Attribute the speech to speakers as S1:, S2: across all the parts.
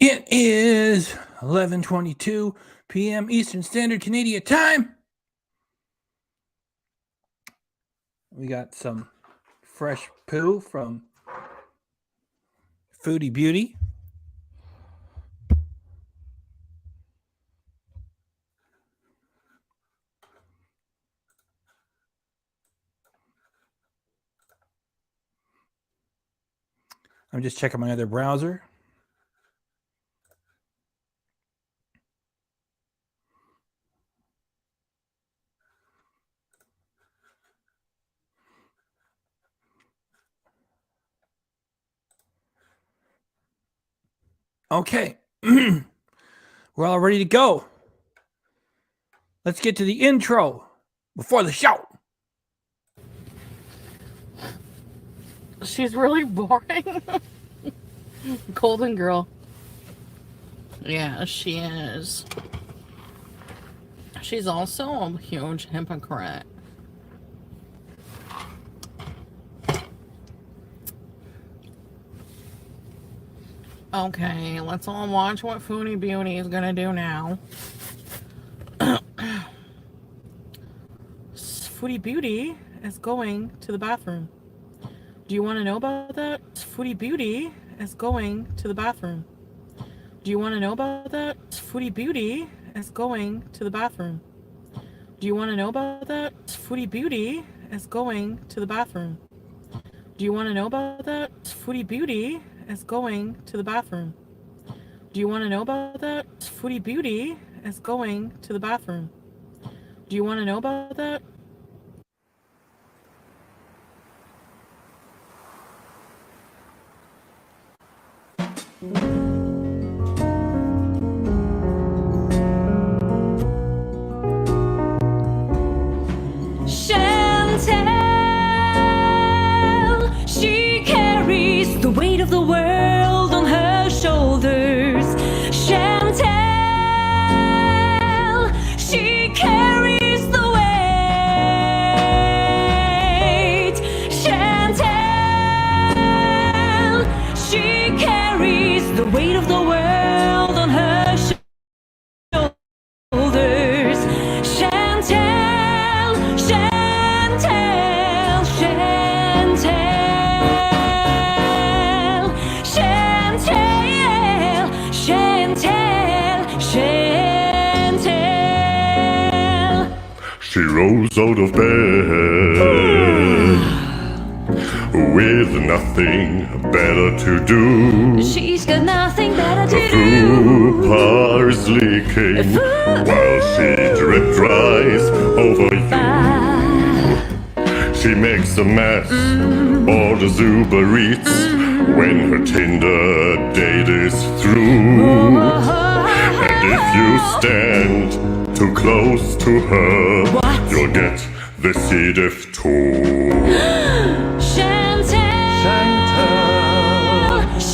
S1: It is 11:22 p.m. Eastern Standard Canadian Time. We got some fresh poo from Foodie Beauty. I'm just checking my other browser. Okay. We're all ready to go. Let's get to the intro before the show.
S2: She's really boring. Golden girl. Yeah, she is. She's also a huge hypocrite. Okay, let's all watch what Foodie Beauty is gonna do now. Foodie Beauty is going to the bathroom. Do you want to know about that? Foodie Beauty is going to the bathroom. Do you want to know about that? Foodie Beauty is going to the bathroom. Do you want to know about that? Foodie Beauty is going to the bathroom. Do you want to know about that? Foodie Beauty is going to the bathroom. Do you want to know about that? Foodie Beauty is going to the bathroom. Do you want to know about that?
S3: Chantel, she carries the weight of the world on her shoulders. Chantel, she carries the weight. Chantel, she carries the weight of the world on her shoulders. Chantel, Chantel, Chantel, Chantel, Chantel, Chantel.
S4: She rolls out of bed with nothing better to do.
S3: She's got nothing better to
S4: Her
S3: do.
S4: food is leaking while she drip dries over you. She makes a mess, orders Uber Eats when her Tinder date is through. And if you stand too close to her, you'll get the C. diff too.
S3: Chantel,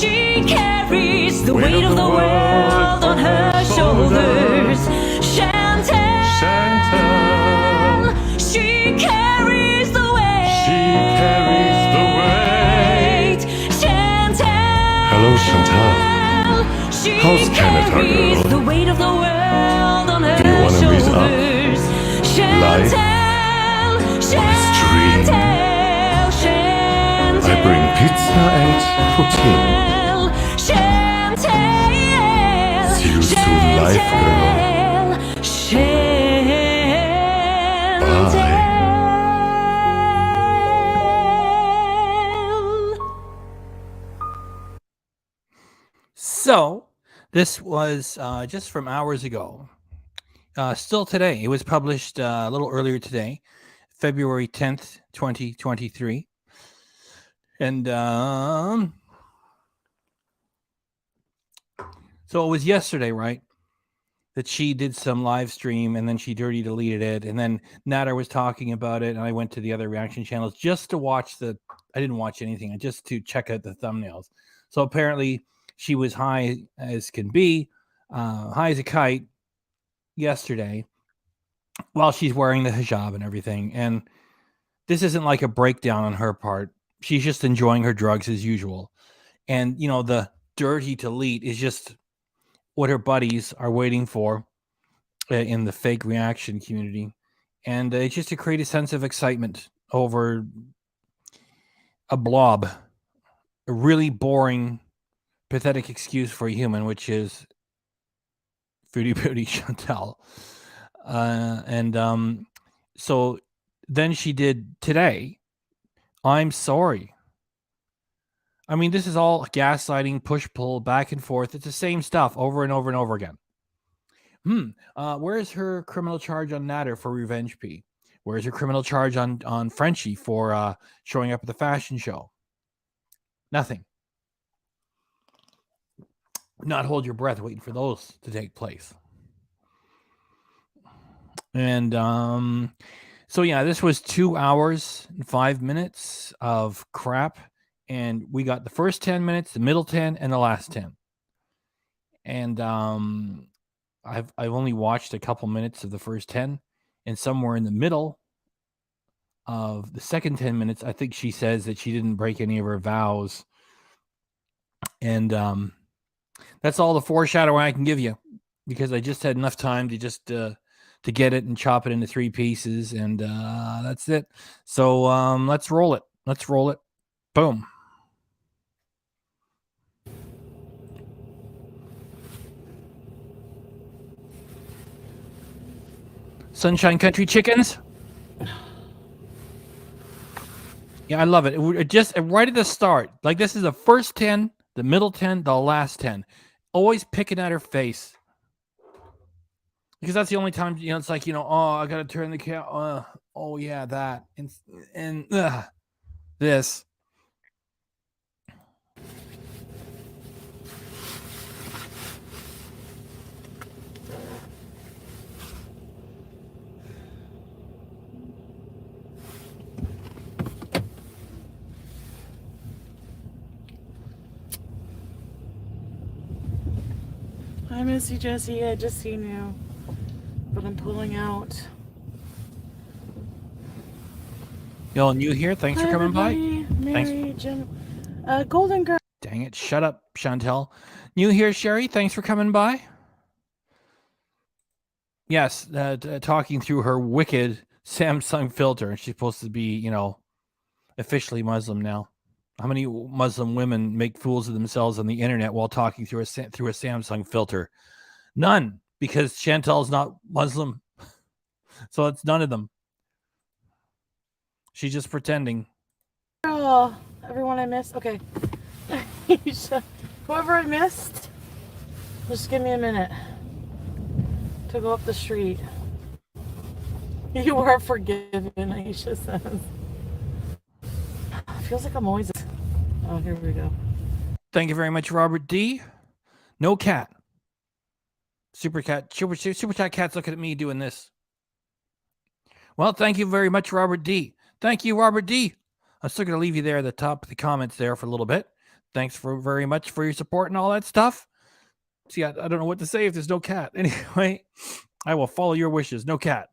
S3: she carries the weight of the world on her shoulders. Chantel, she carries the weight. Chantel,
S4: Hello, Chantal.
S3: she
S4: How's Canada,
S3: carries
S4: girl?
S3: the weight of the world on her
S4: Do you wanna meet up?
S3: shoulders.
S4: Life?
S3: Chantel,
S4: Or a stream?
S3: Chantel, Chantel.
S4: I bring pizza and poutine.
S3: Chantel,
S4: See you soon, life girl.
S1: So, this was just from hours ago. Still today. It was published a little earlier today, February 10th, 2023. And so it was yesterday, right? That she did some live stream and then she dirty deleted it. And then Nader was talking about it. And I went to the other reaction channels just to watch I didn't watch anything, just to check out the thumbnails. So apparently she was high as can be, high as a kite yesterday while she's wearing the hijab and everything. And this isn't like a breakdown on her part. She's just enjoying her drugs as usual. And, you know, the dirty delete is just what her buddies are waiting for in the fake reaction community. And it's just to create a sense of excitement over a blob, a really boring, pathetic excuse for a human, which is Foodie Booty Chantal. So then she did today, I'm sorry. I mean, this is all gaslighting, push-pull, back and forth. It's the same stuff over and over and over again. Where's her criminal charge on Natter for Revenge P? Where's her criminal charge on Frenchie for showing up at the fashion show? Nothing. Not hold your breath waiting for those to take place. And so yeah, this was 2 hours and 5 minutes of crap. And we got the first 10 minutes, the middle 10, and the last 10. And I've only watched a couple minutes of the first 10, and somewhere in the middle of the second 10 minutes, I think she says that she didn't break any of her vows. And that's all the foreshadowing I can give you, because I just had enough time to just to get it and chop it into 3 pieces, and that's it. So let's roll it. Let's roll it. Boom. Sunshine Country Chickens. Yeah, I love it. It just right at the start. Like, this is the first 10, the middle 10, the last 10. Always picking at her face. Because that's the only time, it's like, oh, I got to turn the camera. Oh, yeah, that. And this.
S2: Hi, Missy Jessie. I just seen you, but I'm pulling out.
S1: Y'all new here? Thanks for coming by.
S2: Mary,
S1: Thanks.
S2: Jim, Golden Girl.
S1: Dang it. Shut up, Chantel. New here, Sherry. Thanks for coming by. Yes, talking through her wicked Samsung filter. And she's supposed to be, officially Muslim now. How many Muslim women make fools of themselves on the internet while talking through a Samsung filter? None, because Chantal's not Muslim. So it's none of them. She's just pretending.
S2: Oh, everyone I missed. Okay. Whoever I missed, just give me a minute to go up the street. You are forgiven, Aisha says. Feels like I'm always... Oh, here we go.
S1: Thank you very much, Robert D. No cat. Super chat cat's looking at me doing this. Well, thank you very much, Robert D. Thank you, Robert D. I'm still going to leave you there at the top of the comments there for a little bit. Thanks very much for your support and all that stuff. See, I don't know what to say if there's no cat. Anyway, I will follow your wishes. No cat.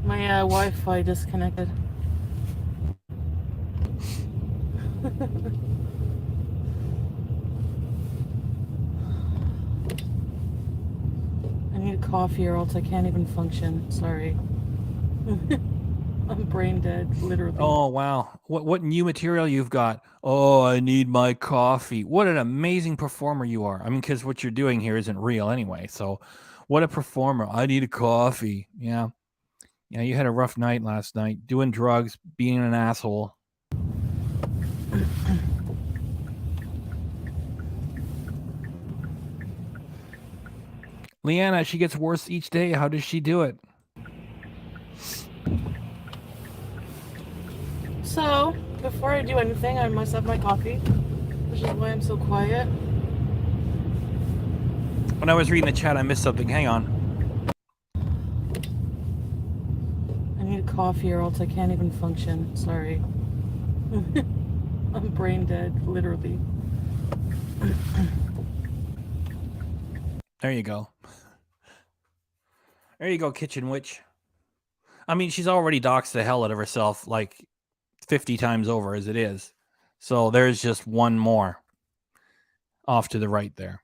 S2: My Wi-Fi disconnected. I need coffee or else I can't even function. Sorry. I'm brain dead, literally.
S1: Oh, wow. What new material you've got? Oh, I need my coffee. What an amazing performer you are. I mean, because what you're doing here isn't real anyway. So what a performer. I need a coffee. Yeah. Yeah, you had a rough night last night. Doing drugs, being an asshole. Leanna, she gets worse each day. How does she do it?
S2: So, before I do anything, I must have my coffee, which is why I'm so quiet.
S1: When I was reading the chat, I missed something. Hang on.
S2: I need coffee or else I can't even function. Sorry. I'm brain dead, literally.
S1: There you go. There you go, kitchen witch. I mean, she's already doxed the hell out of herself like 50 times over as it is. So there's just one more off to the right there.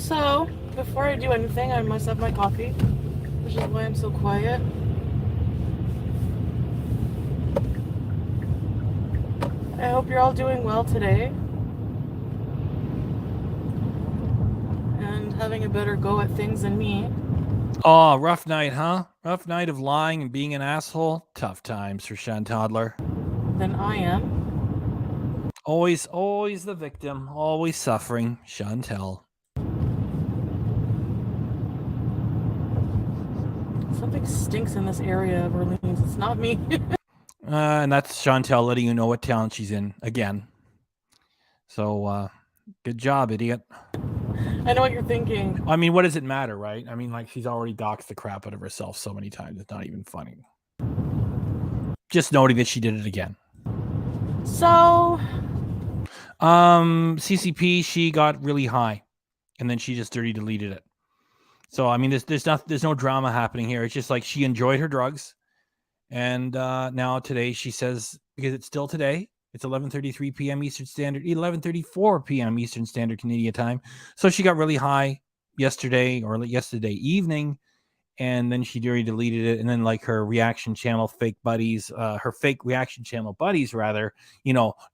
S2: So, before I do anything, I must have my coffee, which is why I'm so quiet. I hope you're all doing well today and having a better go at things than me.
S1: Oh, rough night, huh? Rough night of lying and being an asshole. Tough times for Sean Toddler.
S2: Than I am.
S1: Always the victim. Always suffering. Chantel.
S2: Something stinks in this area of Orleans. It's not me.
S1: And that's Chantel letting you know what town she's in again. So, good job, idiot.
S2: I know what you're thinking.
S1: I mean, what does it matter, right? I mean, like, she's already doxed the crap out of herself so many times. It's not even funny. Just noting that she did it again.
S2: So,
S1: CCP, she got really high, and then she just dirty deleted it. So, I mean, there's no drama happening here. It's just like she enjoyed her drugs, and now today she says, because it's still today, it's 11:33 p.m. Eastern Standard, 11:34 p.m. Eastern Standard Canadian time. So she got really high yesterday evening, and then she dirty deleted it. And then, like, her reaction channel fake buddies, her fake reaction channel buddies, rather,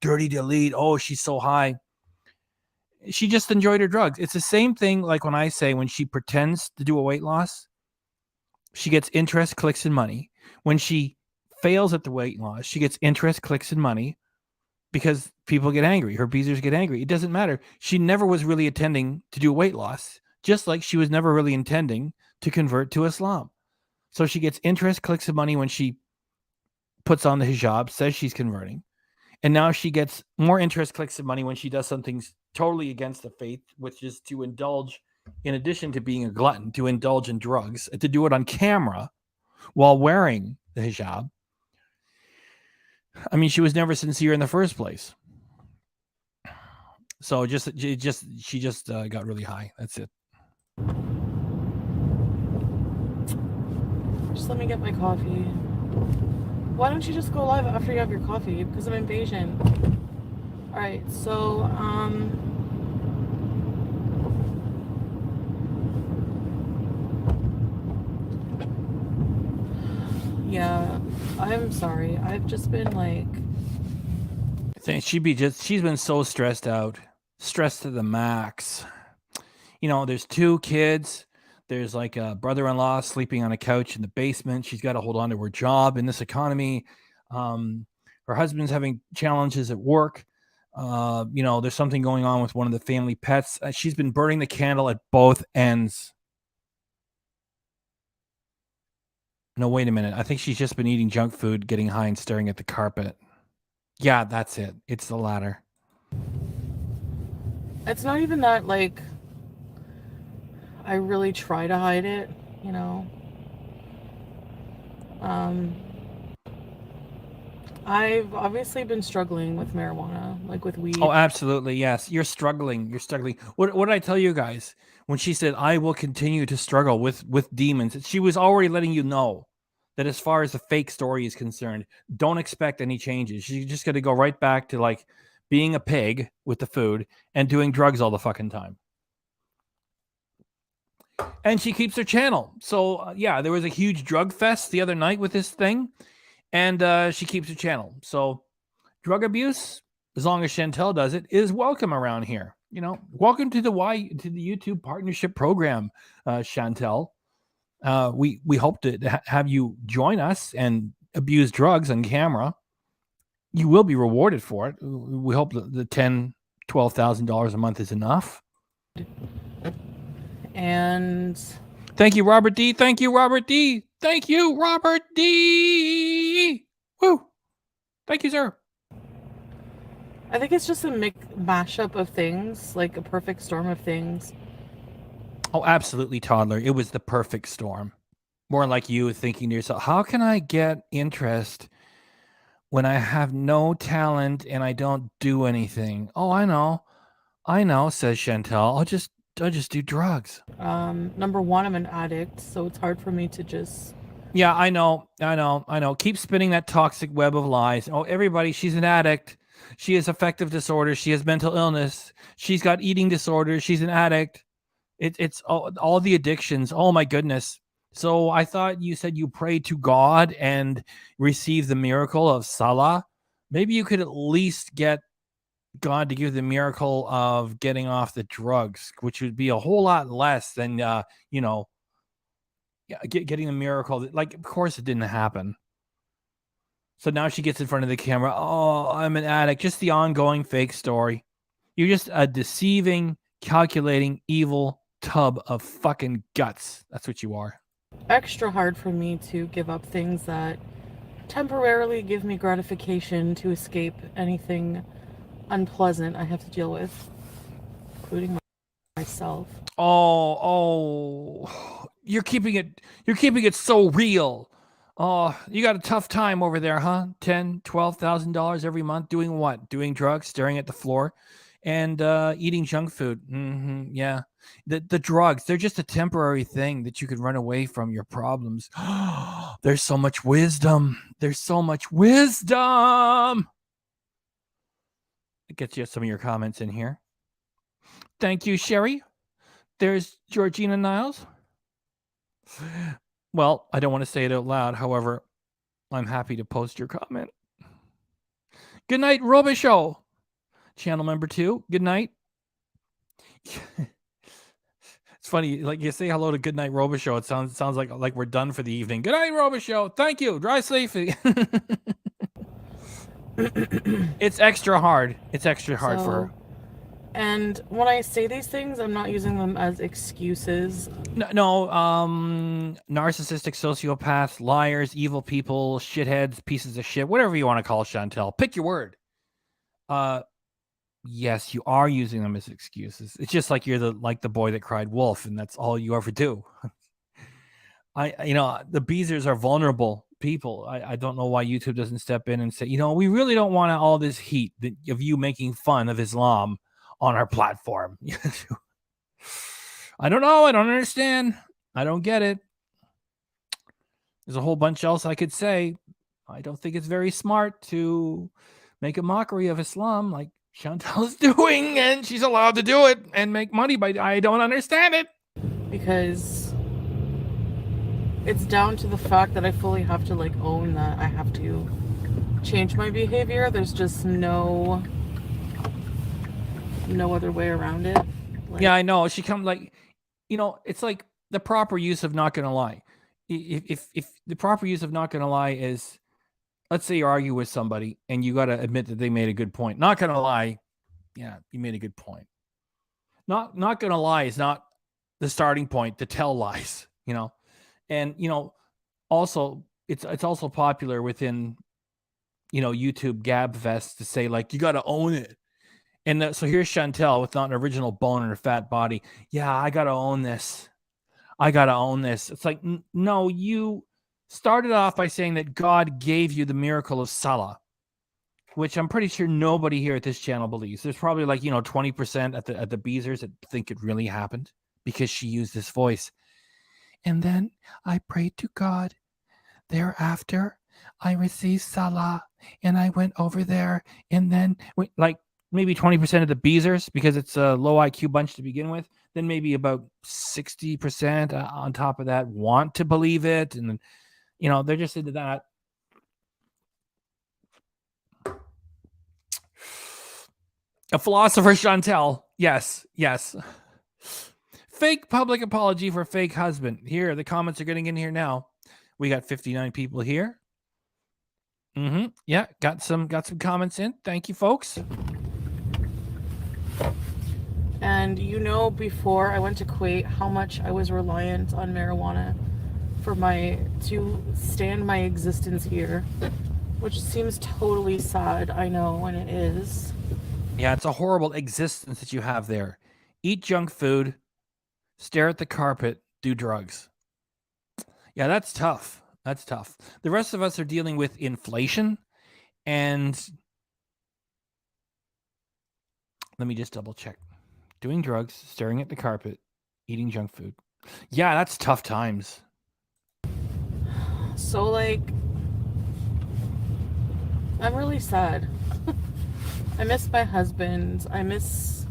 S1: dirty delete. Oh, she's so high. She just enjoyed her drugs. It's the same thing like when I say when she pretends to do a weight loss, she gets interest, clicks, and money. When she fails at the weight loss, she gets interest, clicks, and money because people get angry. Her beezers get angry. It doesn't matter. She never was really intending to do weight loss, just like she was never really intending to convert to Islam. So she gets interest, clicks, and money when she puts on the hijab, says she's converting. And now she gets more interest, clicks, and money when she does something totally against the faith, which is to indulge, in addition to being a glutton, to indulge in drugs, to do it on camera while wearing the hijab. I mean, she was never sincere in the first place. So she just got really high. That's it.
S2: just let me get my coffee. Why don't you just go live after you have your coffee? Because I'm impatient. Alright, so, yeah, I'm sorry. I've just been like...
S1: She's been so stressed out. Stressed to the max. There's 2 kids. There's like a brother-in-law sleeping on a couch in the basement. She's got to hold on to her job in this economy. Her husband's having challenges at work. There's something going on with one of the family pets. She's been burning the candle at both ends. No, wait a minute. I think she's just been eating junk food, getting high, and staring at the carpet. Yeah, that's it. It's the latter.
S2: It's not even that, like, I really try to hide it, I've obviously been struggling with marijuana, like with weed.
S1: Oh, absolutely. Yes. You're struggling. What did I tell you guys when she said, I will continue to struggle with demons? She was already letting you know that as far as the fake story is concerned, don't expect any changes. She's just going to go right back to like being a pig with the food and doing drugs all the fucking time. And she keeps her channel. So, yeah, there was a huge drug fest the other night with this thing. And she keeps her channel. So, drug abuse, as long as Chantel does it, is welcome around here. Welcome to the YouTube partnership program, Chantel. We hope to have you join us and abuse drugs on camera. You will be rewarded for it. We hope that the $10,000-$12,000 a month is enough.
S2: And
S1: thank you, Robert D. Thank you, Robert D. Thank you, Robert D. Woo! Thank you, sir.
S2: I think it's just a mashup of things, like a perfect storm of things.
S1: Oh, absolutely, Toddler. It was the perfect storm. More like you thinking to yourself, how can I get interest when I have no talent and I don't do anything? Oh, I know, says Chantel. I'll just do drugs.
S2: Number one, I'm an addict, so it's hard for me to just...
S1: Yeah, I know. Keep spinning that toxic web of lies. Oh, everybody, she's an addict. She has affective disorder. She has mental illness. She's got eating disorders. She's an addict. It's all the addictions. Oh my goodness. So I thought you said you prayed to God and received the miracle of Salah. Maybe you could at least get God to give the miracle of getting off the drugs, which would be a whole lot less than getting the miracle. Like, of course, it didn't happen. So now she gets in front of the camera. Oh, I'm an addict. Just the ongoing fake story. You're just a deceiving, calculating, evil tub of fucking guts. That's what you are.
S2: Extra hard for me to give up things that temporarily give me gratification to escape anything unpleasant I have to deal with, including myself.
S1: Oh, you're keeping it so real. Oh, you got a tough time over there, huh? $10,000-$12,000 every month doing what? Doing drugs, staring at the floor, and eating junk food. Yeah, the drugs, they're just a temporary thing that you can run away from your problems. There's so much wisdom. There's so much wisdom. It gets you some of your comments in here. Thank you, Sherry. There's Georgina Niles. Well, I don't want to say it out loud. However, I'm happy to post your comment. Good night, Robichaux. Channel member 2. Good night. It's funny, like you say hello to Good Night Robichaux. It sounds like we're done for the evening. Good night, Robichaux. Thank you. Drive safely. It's extra hard. It's extra hard for her.
S2: And when I say these things, I'm not using them as excuses.
S1: No, narcissistic sociopaths, liars, evil people, shitheads, pieces of shit, whatever you want to call Chantel. Pick your word. Yes, you are using them as excuses. It's just like you're the boy that cried wolf, and that's all you ever do. The Beezers are vulnerable people. I don't know why YouTube doesn't step in and say, we really don't want all this heat of you making fun of Islam on our platform. I don't know. I don't understand. I don't get it. There's a whole bunch else I could say. I don't think it's very smart to make a mockery of Islam like Chantal is doing, and she's allowed to do it and make money by. I don't understand it.
S2: Because it's down to the fact that I fully have to own that I have to change my behavior. There's just no other way around it.
S1: Yeah, I know. She comes it's like the proper use of not gonna lie. If the proper use of not gonna lie is, let's say you argue with somebody and you got to admit that they made a good point. Not gonna lie, yeah, you made a good point. Not gonna lie is not the starting point to tell lies, and also it's also popular within YouTube gab fest to say you got to own it. And so here's Chantel with not an original bone in her fat body. Yeah, I got to own this. It's like, no, you started off by saying that God gave you the miracle of Salah, which I'm pretty sure nobody here at this channel believes. There's probably 20% at the Beezers that think it really happened because she used this voice. And then I prayed to God. Thereafter, I received Salah and I went over there and then maybe 20% of the Beezers, because it's a low IQ bunch to begin with. Then maybe about 60% on top of that want to believe it. And, they're just into that. A philosopher, Chantel. Yes. Fake public apology for fake husband. Here, the comments are getting in here now. We got 59 people here. Yeah, got some comments in. Thank you, folks.
S2: And before I went to Kuwait, how much I was reliant on marijuana to stand my existence here, which seems totally sad. I know, and it is.
S1: Yeah, it's a horrible existence that you have there. Eat junk food, stare at the carpet, do drugs. Yeah, that's tough. The rest of us are dealing with inflation, and let me just double check. Doing drugs, staring at the carpet, eating junk food. Yeah, that's tough times.
S2: So, I'm really sad. I miss my husband. I miss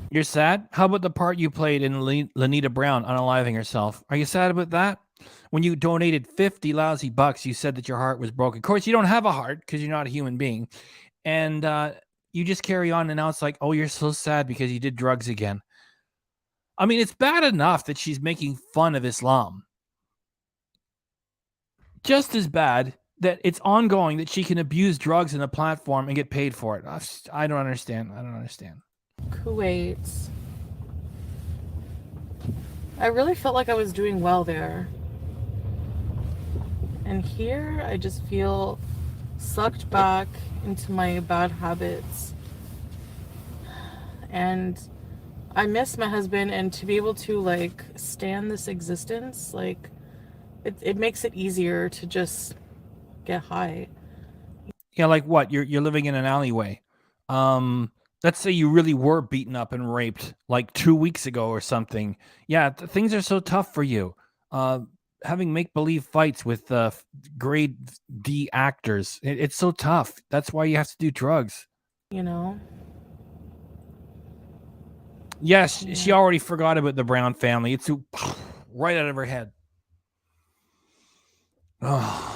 S1: You're sad? How about the part you played in Lanita Brown unaliving herself? Are you sad about that? When you donated 50 lousy bucks, you said that your heart was broken. Of course, you don't have a heart because you're not a human being. And you just carry on, and now it's like, oh, you're so sad because you did drugs again. I mean, it's bad enough that she's making fun of Islam. Just as bad that it's ongoing that she can abuse drugs in a platform and get paid for it. I don't understand. I don't understand.
S2: Kuwait. I really felt like I was doing well there. And here, I just feel sucked back into my bad habits. And I miss my husband, and to be able to like stand this existence, like it makes it easier to just get high.
S1: Yeah, like what? You're living in an alleyway. Let's say you really were beaten up and raped like 2 weeks ago or something. Yeah, things are so tough for you. Having make-believe fights with grade D actors, it's so tough. That's why you have to do drugs.
S2: You know?
S1: Yes, she already forgot about the Brown family. It's right out of her head. Oh.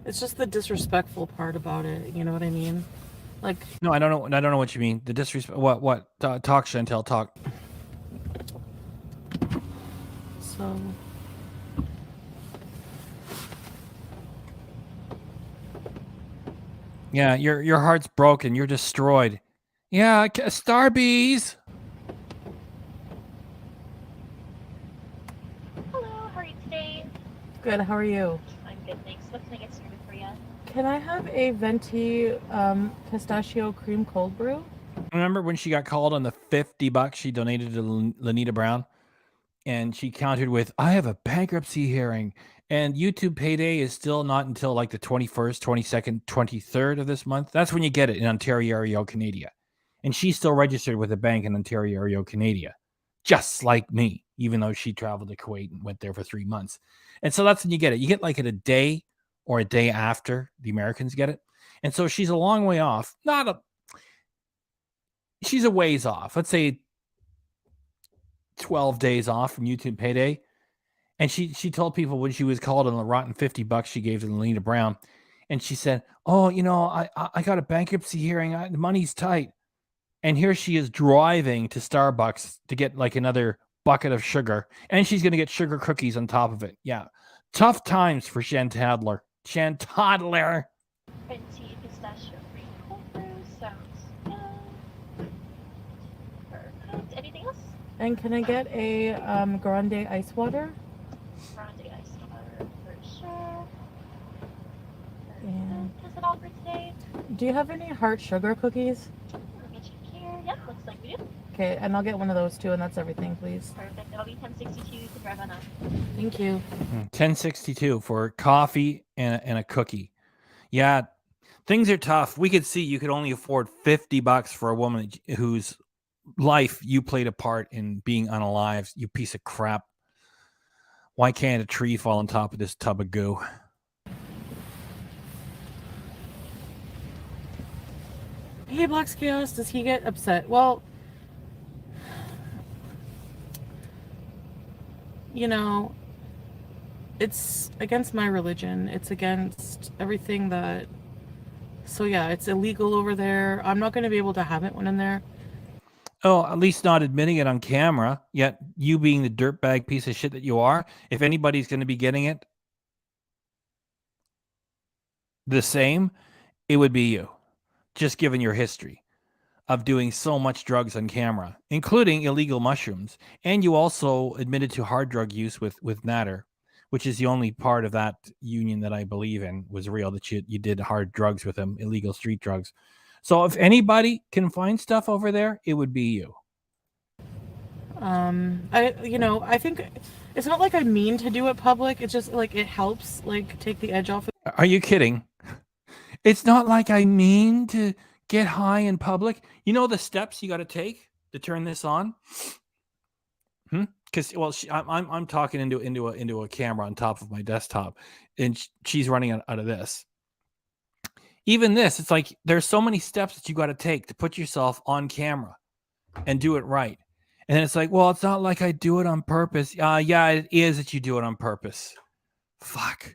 S2: It's just the disrespectful part about it. You know what I mean? Like,
S1: no, I don't know. I don't know what you mean. The disrespect. What? Talk, Chantel. Talk.
S2: so.
S1: Yeah, your heart's broken. You're destroyed. Yeah, Starbees.
S5: Hello, how are you today?
S2: Good. How are you?
S5: I'm good, thanks. What can I get started for you?
S2: Can I have a venti pistachio cream cold brew?
S1: Remember when she got called on the $50 she donated to Lanita Brown? And she countered with, I have a bankruptcy hearing. And YouTube payday is still not until like the 21st, 22nd, 23rd of this month. That's when you get it in Ontario, Canada. And she's still registered with a bank in Ontario, Canada, just like me, even though she traveled to Kuwait and went there for 3 months. And so that's when you get it. You get like it a day or a day after the Americans get it. And so she's a long way off. She's a ways off. Let's say 12 days off from YouTube payday. And she told people when she was called on the rotten $50 she gave to Lanita Brown. And she said, oh, I got a bankruptcy hearing. The money's tight. And here she is driving to Starbucks to get like another bucket of sugar. And she's going to get sugar cookies on top of it. Yeah. Tough times for Chantadler. Chantadler.
S5: Venti pistachio cream cold brew sounds good. Perfect. Anything else?
S2: And can I get a grande ice water?
S5: Grande ice water for sure.
S2: And
S5: Is that all for today?
S2: do you have any heart sugar cookies?
S5: Let me check here. Yep, looks like we do.
S2: Okay, and I'll get one of those too, and that's everything, please.
S5: Perfect. That'll be 1062 to drive on up.
S2: Thank you.
S1: 1062 for coffee and a cookie. Yeah, things are tough. We could see you could only afford $50 for a woman whose life you played a part in being unalived. You piece of crap. Why can't a tree fall on top of this tub of goo?
S2: Hey, Black's Chaos, does he get upset? Well, it's against my religion. It's against everything that... So yeah, it's illegal over there. I'm not going to be able to have it when I'm there.
S1: Oh, at least not admitting it on camera. Yet you being the dirtbag piece of shit that you are, if anybody's going to be getting it the same, it would be you. Just given your history of doing so much drugs on camera, including illegal mushrooms. And you also admitted to hard drug use with Natter, which is the only part of that union that I believe in was real, that you did hard drugs with him, illegal street drugs. So if anybody can find stuff over there, it would be you.
S2: I think it's not like I mean to do it public. It's just like it helps like take the edge off.
S1: Are you kidding? It's not like I mean to get high in public. You know the steps you got to take to turn this on? Because I'm talking into a camera on top of my desktop, and she's running out of this. even this, it's like there's so many steps that you got to take to put yourself on camera and do it right. And then it's like, well, it's not like I do it on purpose. Yeah, it is that you do it on purpose. Fuck.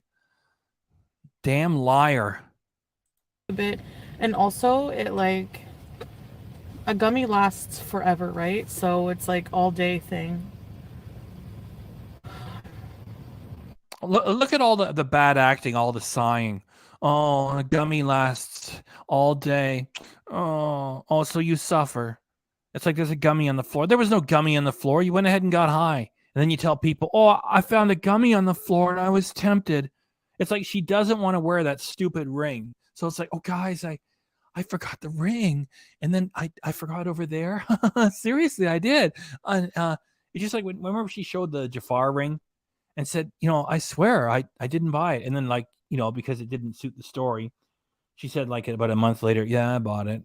S1: Damn liar.
S2: A bit. And also, it like a gummy lasts forever, right? So it's like all day thing.
S1: Look at all the bad acting, all the sighing. Oh, a gummy lasts all day. Oh, so you suffer. It's like there's a gummy on the floor. There was no gummy on the floor. You went ahead and got high. And then you tell people, oh, I found a gummy on the floor and I was tempted. It's like she doesn't want to wear that stupid ring. So it's like, oh, guys, I forgot the ring. And then I forgot over there. Seriously, I did. It's just like, remember she showed the Jafar ring and said, I swear I didn't buy it. And then like, because it didn't suit the story, she said like about a month later, yeah, I bought it.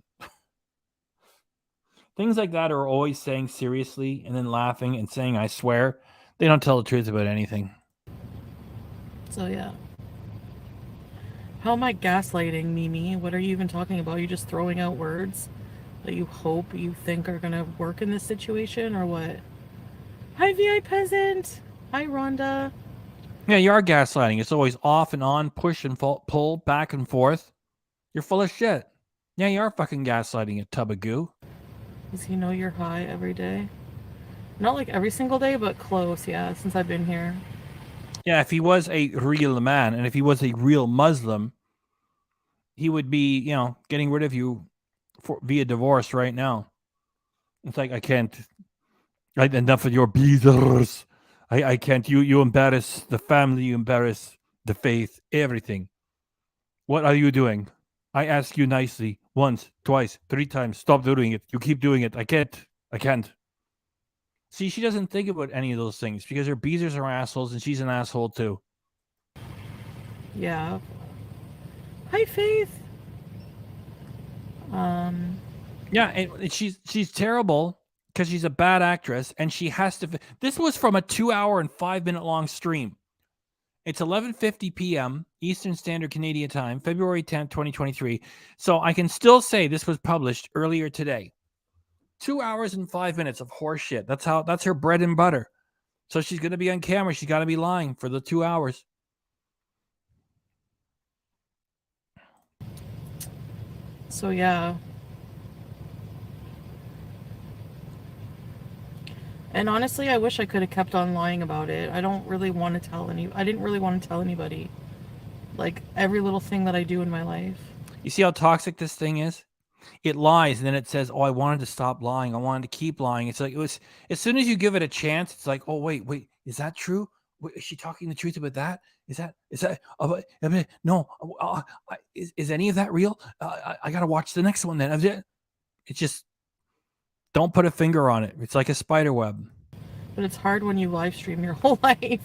S1: Things like that are always saying seriously and then laughing and saying, I swear. They don't tell the truth about anything.
S2: So yeah. How am I gaslighting, Mimi? What are you even talking about? Are you just throwing out words that you hope you think are going to work in this situation or what? Hi, VI Peasant. Hi, Rhonda.
S1: Yeah, you are gaslighting. It's always off and on, push and pull, back and forth. You're full of shit. Yeah, you are fucking gaslighting, a tub of goo.
S2: Does he know you're high every day? Not like every single day, but close, yeah, since I've been here.
S1: Yeah, if he was a real man and if he was a real Muslim, he would be, getting rid of you via divorce right now. It's like, I can't. Enough of your beaters. I can't. You embarrass the family. You embarrass the faith. Everything. What are you doing? I ask you nicely. Once, twice, 3 times. Stop doing it. You keep doing it. I can't. See, she doesn't think about any of those things because her beaters are assholes and she's an asshole too.
S2: Yeah. Hi, Faith.
S1: Yeah, and she's terrible because she's a bad actress and she has to. This was from a 2-hour and 5-minute long stream. It's 11:50 p.m. Eastern Standard Canadian Time, February 10th, 2023. So I can still say this was published earlier today. 2 hours and 5 minutes of horse shit. That's her bread and butter. So she's going to be on camera. She's got to be lying for the 2 hours.
S2: So yeah. And honestly, I wish I could have kept on lying about it. I didn't really want to tell anybody. Like every little thing that I do in my life.
S1: You see how toxic this thing is? It lies and then it says, oh, I wanted to stop lying. I wanted to keep lying. It's like, it was, as soon as you give it a chance, it's like, oh, wait, is that true? Wait, is she talking the truth about that? Is that, no, is any of that real? I got to watch the next one then. It's just, don't put a finger on it. It's like a spider web.
S2: But it's hard when you live stream your whole life.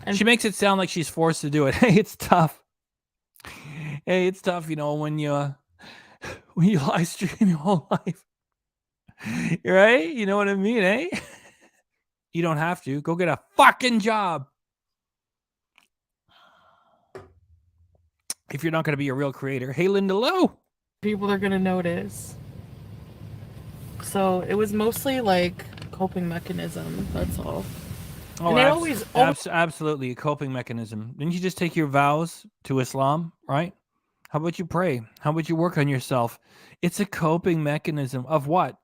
S2: And
S1: she makes it sound like she's forced to do it. Hey, it's tough. Hey, it's tough, when you live stream your whole life. Right? You know what I mean, eh? You don't have to. Go get a fucking job. If you're not going to be a real creator. Hey, Linda Lowe.
S2: people are going to notice. So it was mostly like coping mechanism. That's all.
S1: Oh,
S2: and it
S1: absolutely a coping mechanism. Didn't you just take your vows to Islam, right? How about you pray? How about you work on yourself? It's a coping mechanism of what?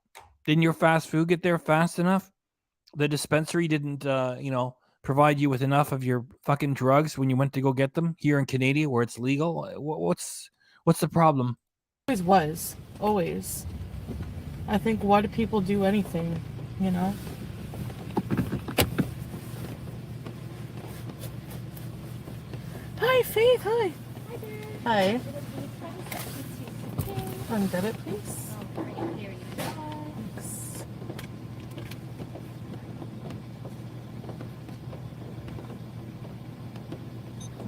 S1: Didn't your fast food get there fast enough? The dispensary didn't, provide you with enough of your fucking drugs when you went to go get them here in Canada where it's legal? What's the problem?
S2: Always. I think, why do people do anything, Hi, Faith. Hi.
S5: Hi there.
S2: Hi.
S5: Please.
S2: On debit, please.
S5: All right, there you go.
S2: Thanks.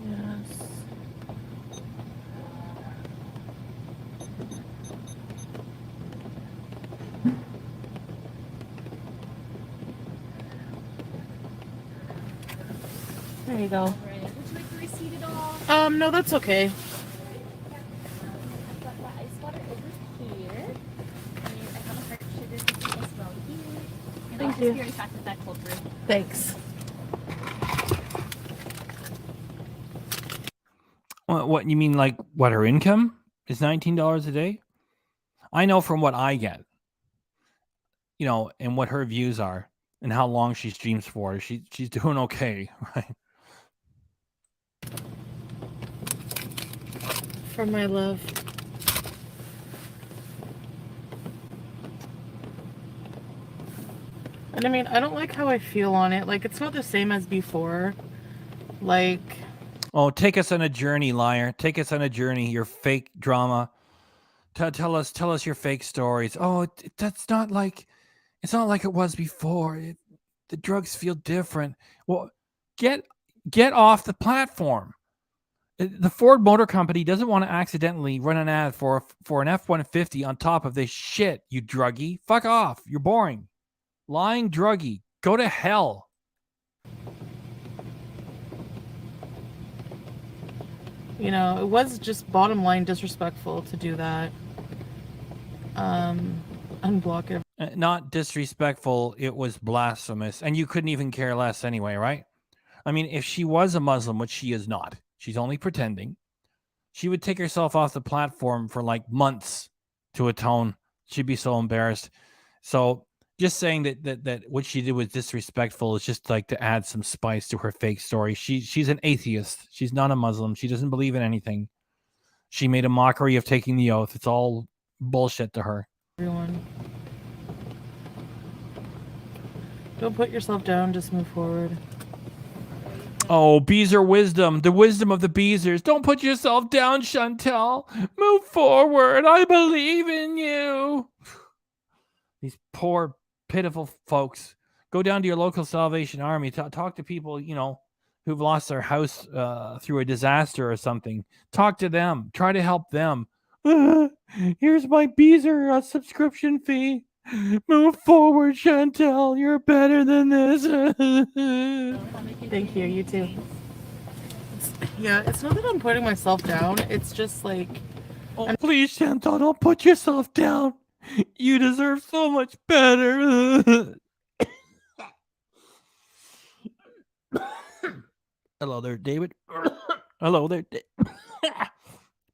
S2: Yes. There you go.
S5: All right. Would you like the receipt at all?
S2: No, that's okay. Thank you.
S5: Your taxes that cold brew.
S2: Thanks.
S1: What you mean? Like what her income is $19 a day? I know from what I get, and what her views are and how long she streams for. She's doing okay, right?
S2: For my love. And I mean, I don't like how I feel on it. Like, it's not the same as before. Like,
S1: Oh, take us on a journey, liar. Take us on a journey. Your fake drama. Tell us your fake stories. Oh, that's not like, it's not like it was before. The drugs feel different. Well, get off the platform. The Ford Motor Company doesn't want to accidentally run an ad for an F-150 on top of this shit, you druggie. Fuck off. You're boring. Lying druggie. Go to hell.
S2: it was just bottom line disrespectful to do that. Unblock it.
S1: Not disrespectful. It was blasphemous. And you couldn't even care less anyway, right? I mean, if she was a Muslim, which she is not, she's only pretending, she would take herself off the platform for like months to atone. She'd be so embarrassed. So just saying that what she did was disrespectful is just like to add some spice to her fake story. She's an atheist. She's not a Muslim. She doesn't believe in anything. She made a mockery of taking the oath. It's all bullshit to her.
S2: Everyone. Don't put yourself down, just move forward.
S1: Oh, Beezer wisdom. The wisdom of the Beezers. Don't put yourself down, Chantel. Move forward. I believe in you. These poor, pitiful folks. Go down to your local Salvation Army. Talk to people, who've lost their house through a disaster or something. Talk to them. Try to help them. Here's my Beezer subscription fee. Move forward, Chantel. You're better than this.
S2: Thank you. You too. Yeah, it's not that I'm putting myself down. It's just like...
S1: Oh, please, Chantal, don't put yourself down. You deserve so much better. Hello there, David. Hello there.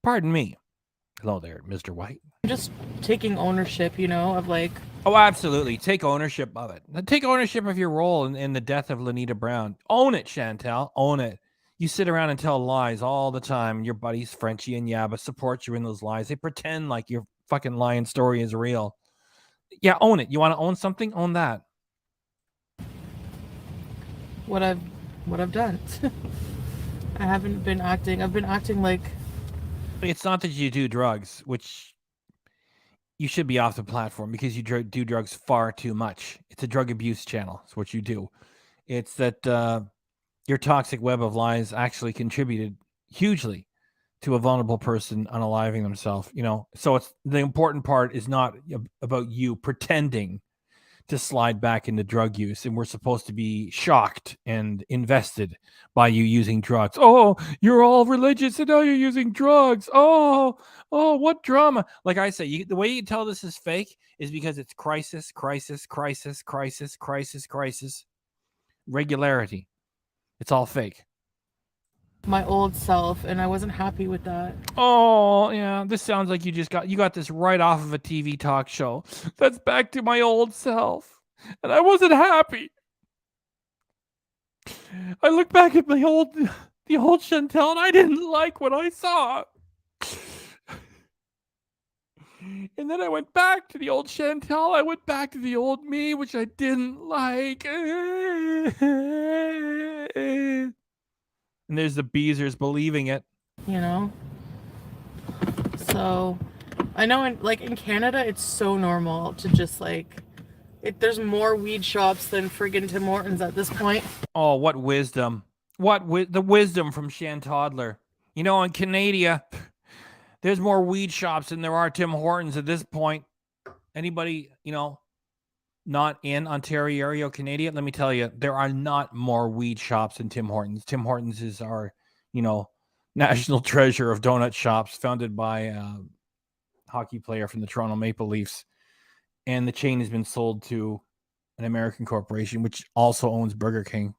S1: Pardon me. Hello there, Mr. White.
S2: I'm just taking ownership, of like...
S1: Oh, absolutely. Take ownership of it. Take ownership of your role in the death of Lanita Brown. Own it, Chantal. Own it. You sit around and tell lies all the time. Your buddies, Frenchie and Yabba, support you in those lies. They pretend like your fucking lying story is real. Yeah, own it. You want to own something? Own that.
S2: What I've done. I haven't been acting. I've been acting like...
S1: It's not that you do drugs, which you should be off the platform because you do drugs far too much. It's a drug abuse channel. It's what you do. It's that your toxic web of lies actually contributed hugely to a vulnerable person unaliving themselves. So it's the important part is not about you pretending to slide back into drug use, and we're supposed to be shocked and invested by you using drugs. Oh, you're all religious and now you're using drugs. Oh, what drama. Like I say, the way you tell this is fake is because it's crisis, regularity. It's all fake.
S2: My old self, and I wasn't happy with that.
S1: Oh, yeah. This sounds like you got this right off of a TV talk show. That's back to my old self. And I wasn't happy. I look back at the old Chantel, and I didn't like what I saw. And then I went back to the old Chantel. I went back to the old me, which I didn't like. And there's the Beezers believing it.
S2: So, I know in Canada, it's so normal to just there's more weed shops than friggin' Tim Hortons at this point.
S1: Oh, what wisdom. The wisdom from Shantodler. In Canada, there's more weed shops than there are Tim Hortons at this point. Anybody, not in Ontario, Canada, let me tell you, there are not more weed shops than Tim Hortons. Tim Hortons is our, national treasure of donut shops, founded by a hockey player from the Toronto Maple Leafs. And the chain has been sold to an American corporation, which also owns Burger King.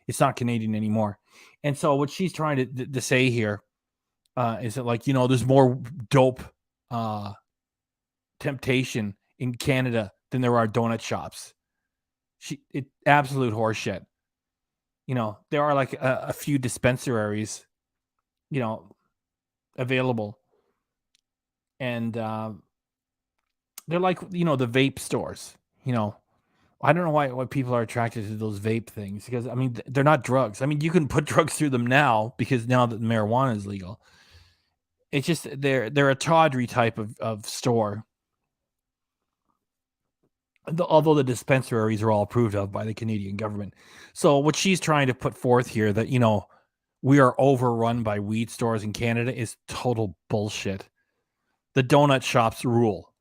S1: It's not Canadian anymore. And so what she's trying to say here is that, like, there's more dope temptation in Canada than there are donut shops. Absolute horseshit. There are like a few dispensaries, available. And they're like, the vape stores, I don't know why people are attracted to those vape things, because, I mean, they're not drugs. I mean, you can put drugs through them now because now that marijuana is legal. It's just they're a tawdry type of store. Although the dispensaries are all approved of by the Canadian government. So what she's trying to put forth here, that, we are overrun by weed stores in Canada, is total bullshit. The donut shops rule,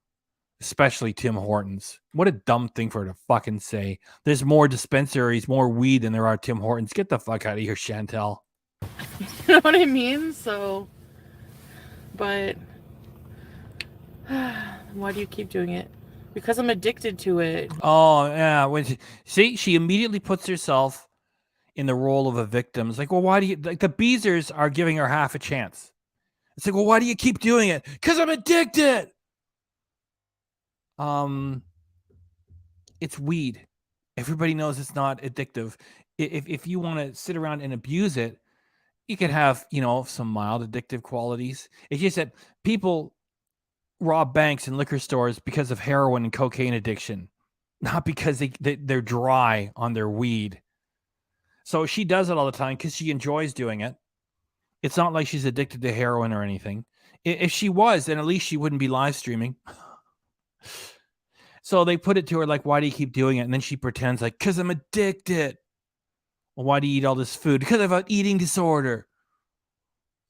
S1: especially Tim Hortons. What a dumb thing for her to fucking say. There's more dispensaries, more weed than there are Tim Hortons. Get the fuck out of here, Chantel.
S2: You know what I mean? So, but why do you keep doing it? Because I'm addicted to it.
S1: Oh, yeah. She immediately puts herself in the role of a victim. It's like, well, why do you, like, the Beezers are giving her half a chance. It's like, well, why do you keep doing it? Because I'm addicted. It's weed. Everybody knows it's not addictive. If you want to sit around and abuse it, you can have, some mild addictive qualities. It's just that people rob banks and liquor stores because of heroin and cocaine addiction, not because they're dry on their weed. So she does it all the time because she enjoys doing it. It's not like she's addicted to heroin or anything. If she was, then at least she wouldn't be live streaming. So they put it to her like, why do you keep doing it? And then she pretends like, because I'm addicted. Well, why do you eat all this food? Because I have an eating disorder.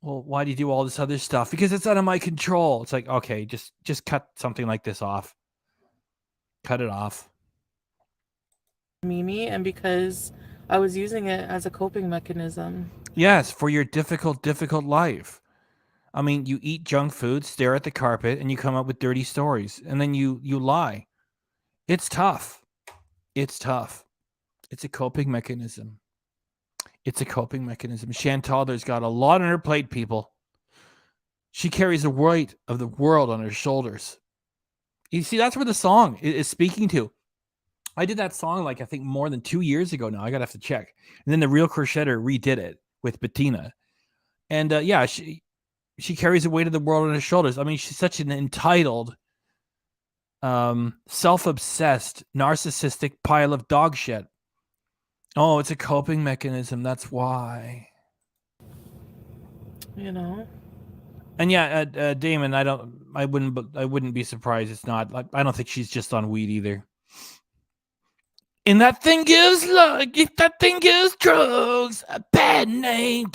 S1: Well, why do you do all this other stuff? Because it's out of my control. It's like, okay, just cut something like this off. Cut it off.
S2: Mimi, and because I was using it as a coping mechanism.
S1: Yes, for your difficult life. I mean, you eat junk food, stare at the carpet, and you come up with dirty stories. And then you lie. It's tough. It's tough. It's a coping mechanism. It's a coping mechanism. Chantal, got a lot on her plate, people. She carries the weight of the world on her shoulders. You see, that's where the song is speaking to. I did that song, like, I think more than 2 years ago now. I gotta have to check. And then the Real Crochetter redid it with Bettina. And yeah, she carries the weight of the world on her shoulders. I mean, she's such an entitled, self-obsessed, narcissistic pile of dog shit. Oh, it's a coping mechanism. That's why. And yeah, Damon, I wouldn't be surprised. It's not. I don't think she's just on weed either. And that thing gives luck. If that thing gives drugs a bad name.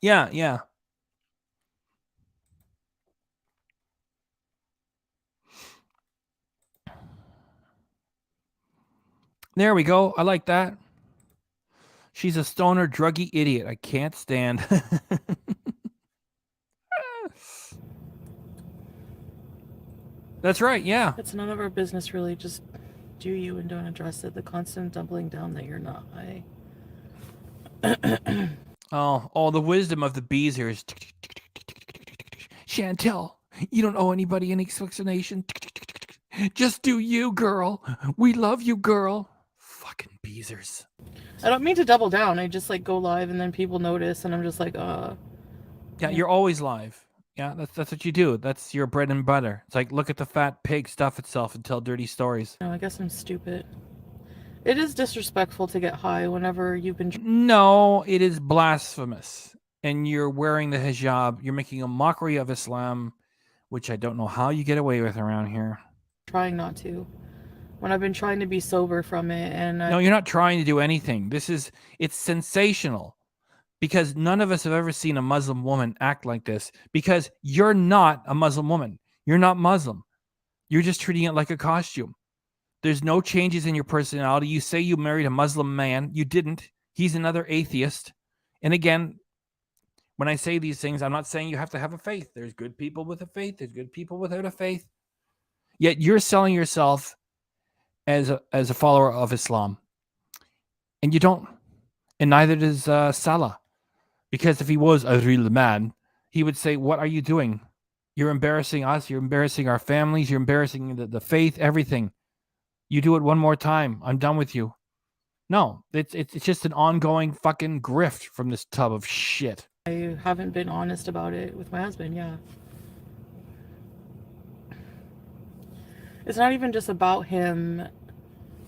S1: Yeah. There we go. I like that. She's a stoner, druggy idiot. I can't stand. That's right, yeah.
S2: It's none of our business, really. Just do you and don't address it. The constant doubling down that you're not high.
S1: Oh, the wisdom of the Beezers. Chantel, you don't owe anybody any explanation. Just do you, girl. We love you, girl. Fucking Beezers.
S2: I don't mean to double down. I just like go live and then people notice and I'm just like,
S1: Yeah, you're always live. Yeah, that's what you do. That's your bread and butter. It's like, look at the fat pig stuff itself and tell dirty stories.
S2: No, I guess I'm stupid. It is disrespectful to get high whenever you've been...
S1: No, it is blasphemous. And you're wearing the hijab. You're making a mockery of Islam, which I don't know how you get away with around here.
S2: Trying not to. When I've been trying to be sober from it and...
S1: No, you're not trying to do anything. It's sensational. Because none of us have ever seen a Muslim woman act like this. Because you're not a Muslim woman. You're not Muslim. You're just treating it like a costume. There's no changes in your personality. You say you married a Muslim man. You didn't. He's another atheist. And again, when I say these things, I'm not saying you have to have a faith. There's good people with a faith. There's good people without a faith. Yet you're selling yourself as a follower of Islam. And you don't. And neither does Salah. Because if he was a real man, he would say, what are you doing? You're embarrassing us. You're embarrassing our families. You're embarrassing the faith, everything. You do it one more time. I'm done with you. No, it's just an ongoing fucking grift from this tub of shit.
S2: I haven't been honest about it with my husband, yeah. It's not even just about him.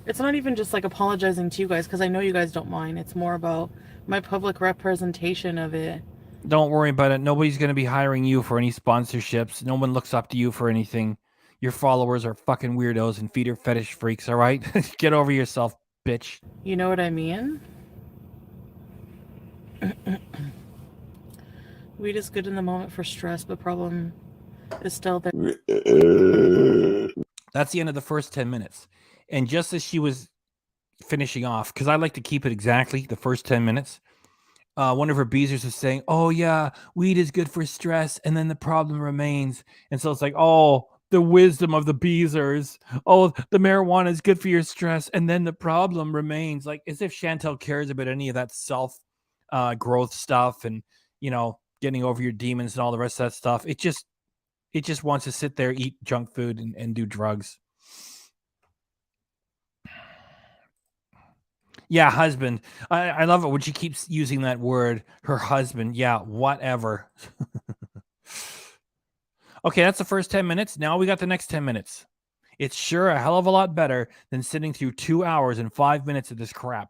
S2: It's not even just like apologizing to you guys, because I know you guys don't mind. It's more about my public representation of it.
S1: Don't worry about it. Nobody's going to be hiring you for any sponsorships. No one looks up to you for anything. Your followers are fucking weirdos and feeder fetish freaks, all right? Get over yourself, bitch.
S2: You know what I mean? Weed is good in the moment for stress, but problem is still there.
S1: That's the end of the first 10 minutes. And just as she was finishing off, because I like to keep it exactly the first 10 minutes, one of her beezers was saying, oh, yeah, weed is good for stress, and then the problem remains. And so it's like, oh, the wisdom of the beezers. Oh, the marijuana is good for your stress, and then the problem remains. Like, as if Chantel cares about any of that self growth stuff and, you know, getting over your demons and all the rest of that stuff. It just wants to sit there, eat junk food, and do drugs. Yeah, husband. I love it when she keeps using that word, her husband. Yeah, whatever. Okay, that's the first 10 minutes. Now we got the next 10 minutes. It's sure a hell of a lot better than sitting through 2 hours and 5 minutes of this crap.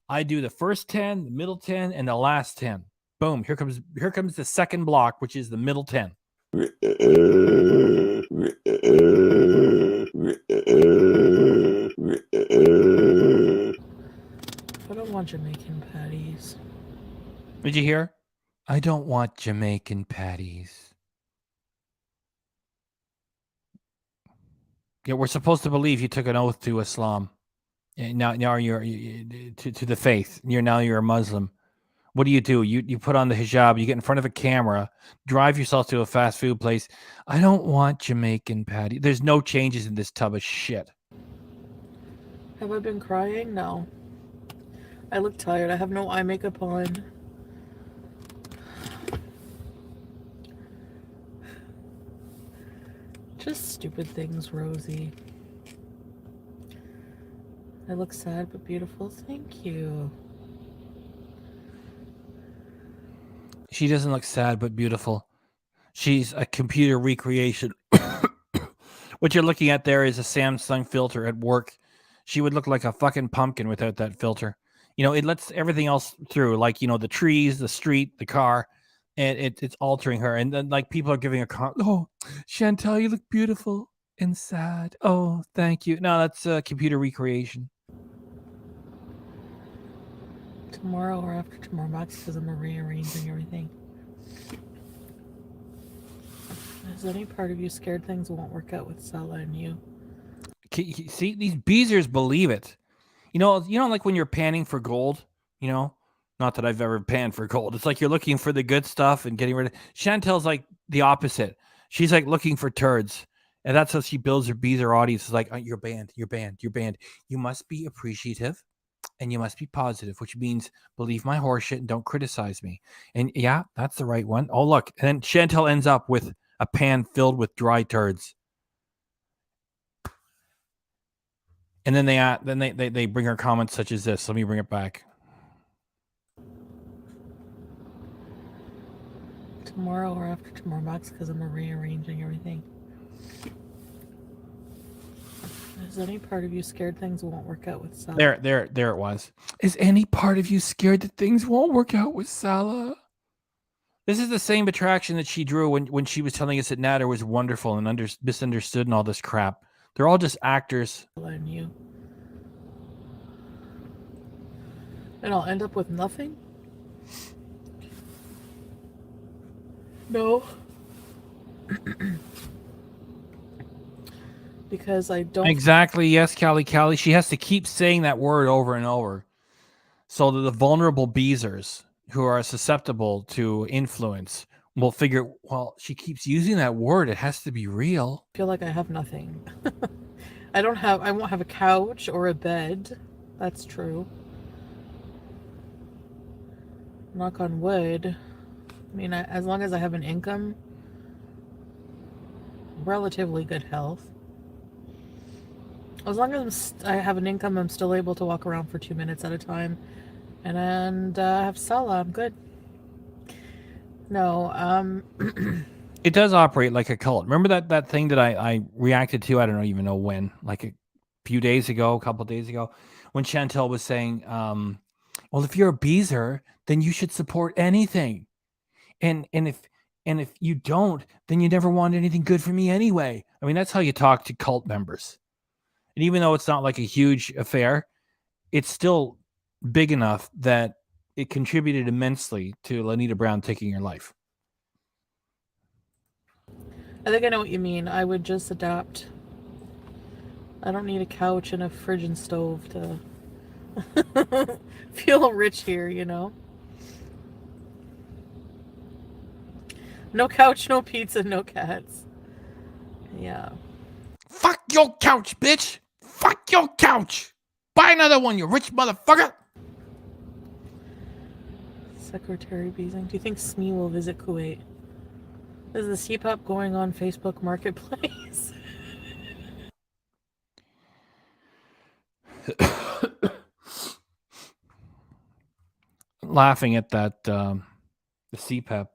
S1: I do the first 10, the middle 10, and the last 10. Boom, here comes the second block, which is the middle 10.
S2: I don't want Jamaican patties.
S1: Did you hear? I don't want Jamaican patties. Yeah, we're supposed to believe you took an oath to Islam. Now you're to the faith. You're a Muslim. What do? You put on the hijab, you get in front of a camera, drive yourself to a fast food place. I don't want Jamaican patty. There's no changes in this tub of shit.
S2: Have I been crying? No. I look tired. I have no eye makeup on. Just stupid things, Rosie. I look sad but beautiful. Thank you.
S1: She doesn't look sad but beautiful. She's a computer recreation. What you're looking at there is a Samsung filter at work. She would look like a fucking pumpkin without that filter. You know, it lets everything else through, like, you know, the trees, the street, the car, and it's altering her. And then, like, people are giving a oh, Chantel, you look beautiful and sad. Oh, thank you. No, that's computer recreation.
S2: Tomorrow or after tomorrow, Max, because I'm rearranging everything. Is any part of you scared things won't work out with Sala and you?
S1: See, these beezers believe it. You know, like when you're panning for gold, you know, not that I've ever panned for gold. It's like you're looking for the good stuff and getting rid of. Chantel's like the opposite. She's like looking for turds. And that's how she builds her beezer audience. It's like, oh, you're banned. You must be appreciative and you must be positive, which means believe my horseshit and don't criticize me. And yeah, that's the right one. Oh, look. And then Chantel ends up with a pan filled with dry turds. And then they bring her comments such as this. Let me bring it back.
S2: Tomorrow or after tomorrow, Max, because I'm rearranging everything. Is any part of you scared things won't work out with Sala?
S1: There it was. Is any part of you scared that things won't work out with Sala? This is the same attraction that she drew when she was telling us that Nader was wonderful and misunderstood and all this crap. They're all just actors.
S2: And you. And I'll end up with nothing? No. Because I don't...
S1: Exactly, yes, Callie. She has to keep saying that word over and over. so that the vulnerable beezers who are susceptible to influence will figure, well, she keeps using that word. It has to be real.
S2: I feel like I have nothing. I won't have a couch or a bed. That's true. Knock on wood. I mean, as long as I have an income, relatively good health. As long as I have an income, I'm still able to walk around for 2 minutes at a time. And have Sala, I'm good. No,
S1: It does operate like a cult. Remember that thing that I reacted to? I don't even know when, like a few days ago, a couple of days ago, when Chantel was saying, well, if you're a beezer, then you should support anything. And if you don't, then you never want anything good for me anyway. I mean, that's how you talk to cult members. And even though it's not like a huge affair, it's still big enough that it contributed immensely to Lanita Brown taking her life.
S2: I think I know what you mean. I would just adapt. I don't need a couch and a fridge and stove to feel rich here, you know? No couch, no pizza, no cats. Yeah.
S1: Fuck your couch, bitch! Fuck your couch! Buy another one, you rich motherfucker!
S2: Secretary Beezing. Do you think Smee will visit Kuwait? Is the CPAP going on Facebook Marketplace?
S1: Laughing at that, the CPAP,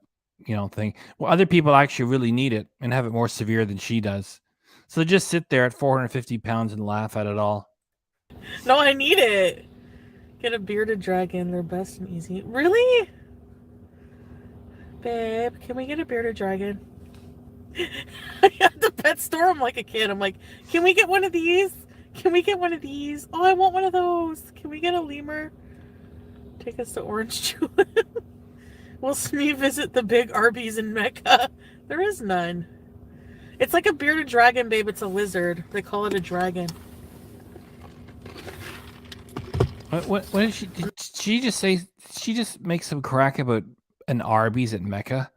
S1: thing. Well, other people actually really need it and have it more severe than she does. So just sit there at 450 pounds and laugh at it all.
S2: No, I need it. Get a bearded dragon. They're best and easy. Really? Babe, can we get a bearded dragon? At the pet store, I'm like a kid. I'm like, can we get one of these? Can we get one of these? Oh, I want one of those. Can we get a lemur? Take us to Orange Tulip. Will Smee visit the big Arby's in Mecca? There is none. It's like a bearded dragon, babe. It's a lizard. They call it a dragon.
S1: What did she just say? She just make some crack about an Arby's at Mecca?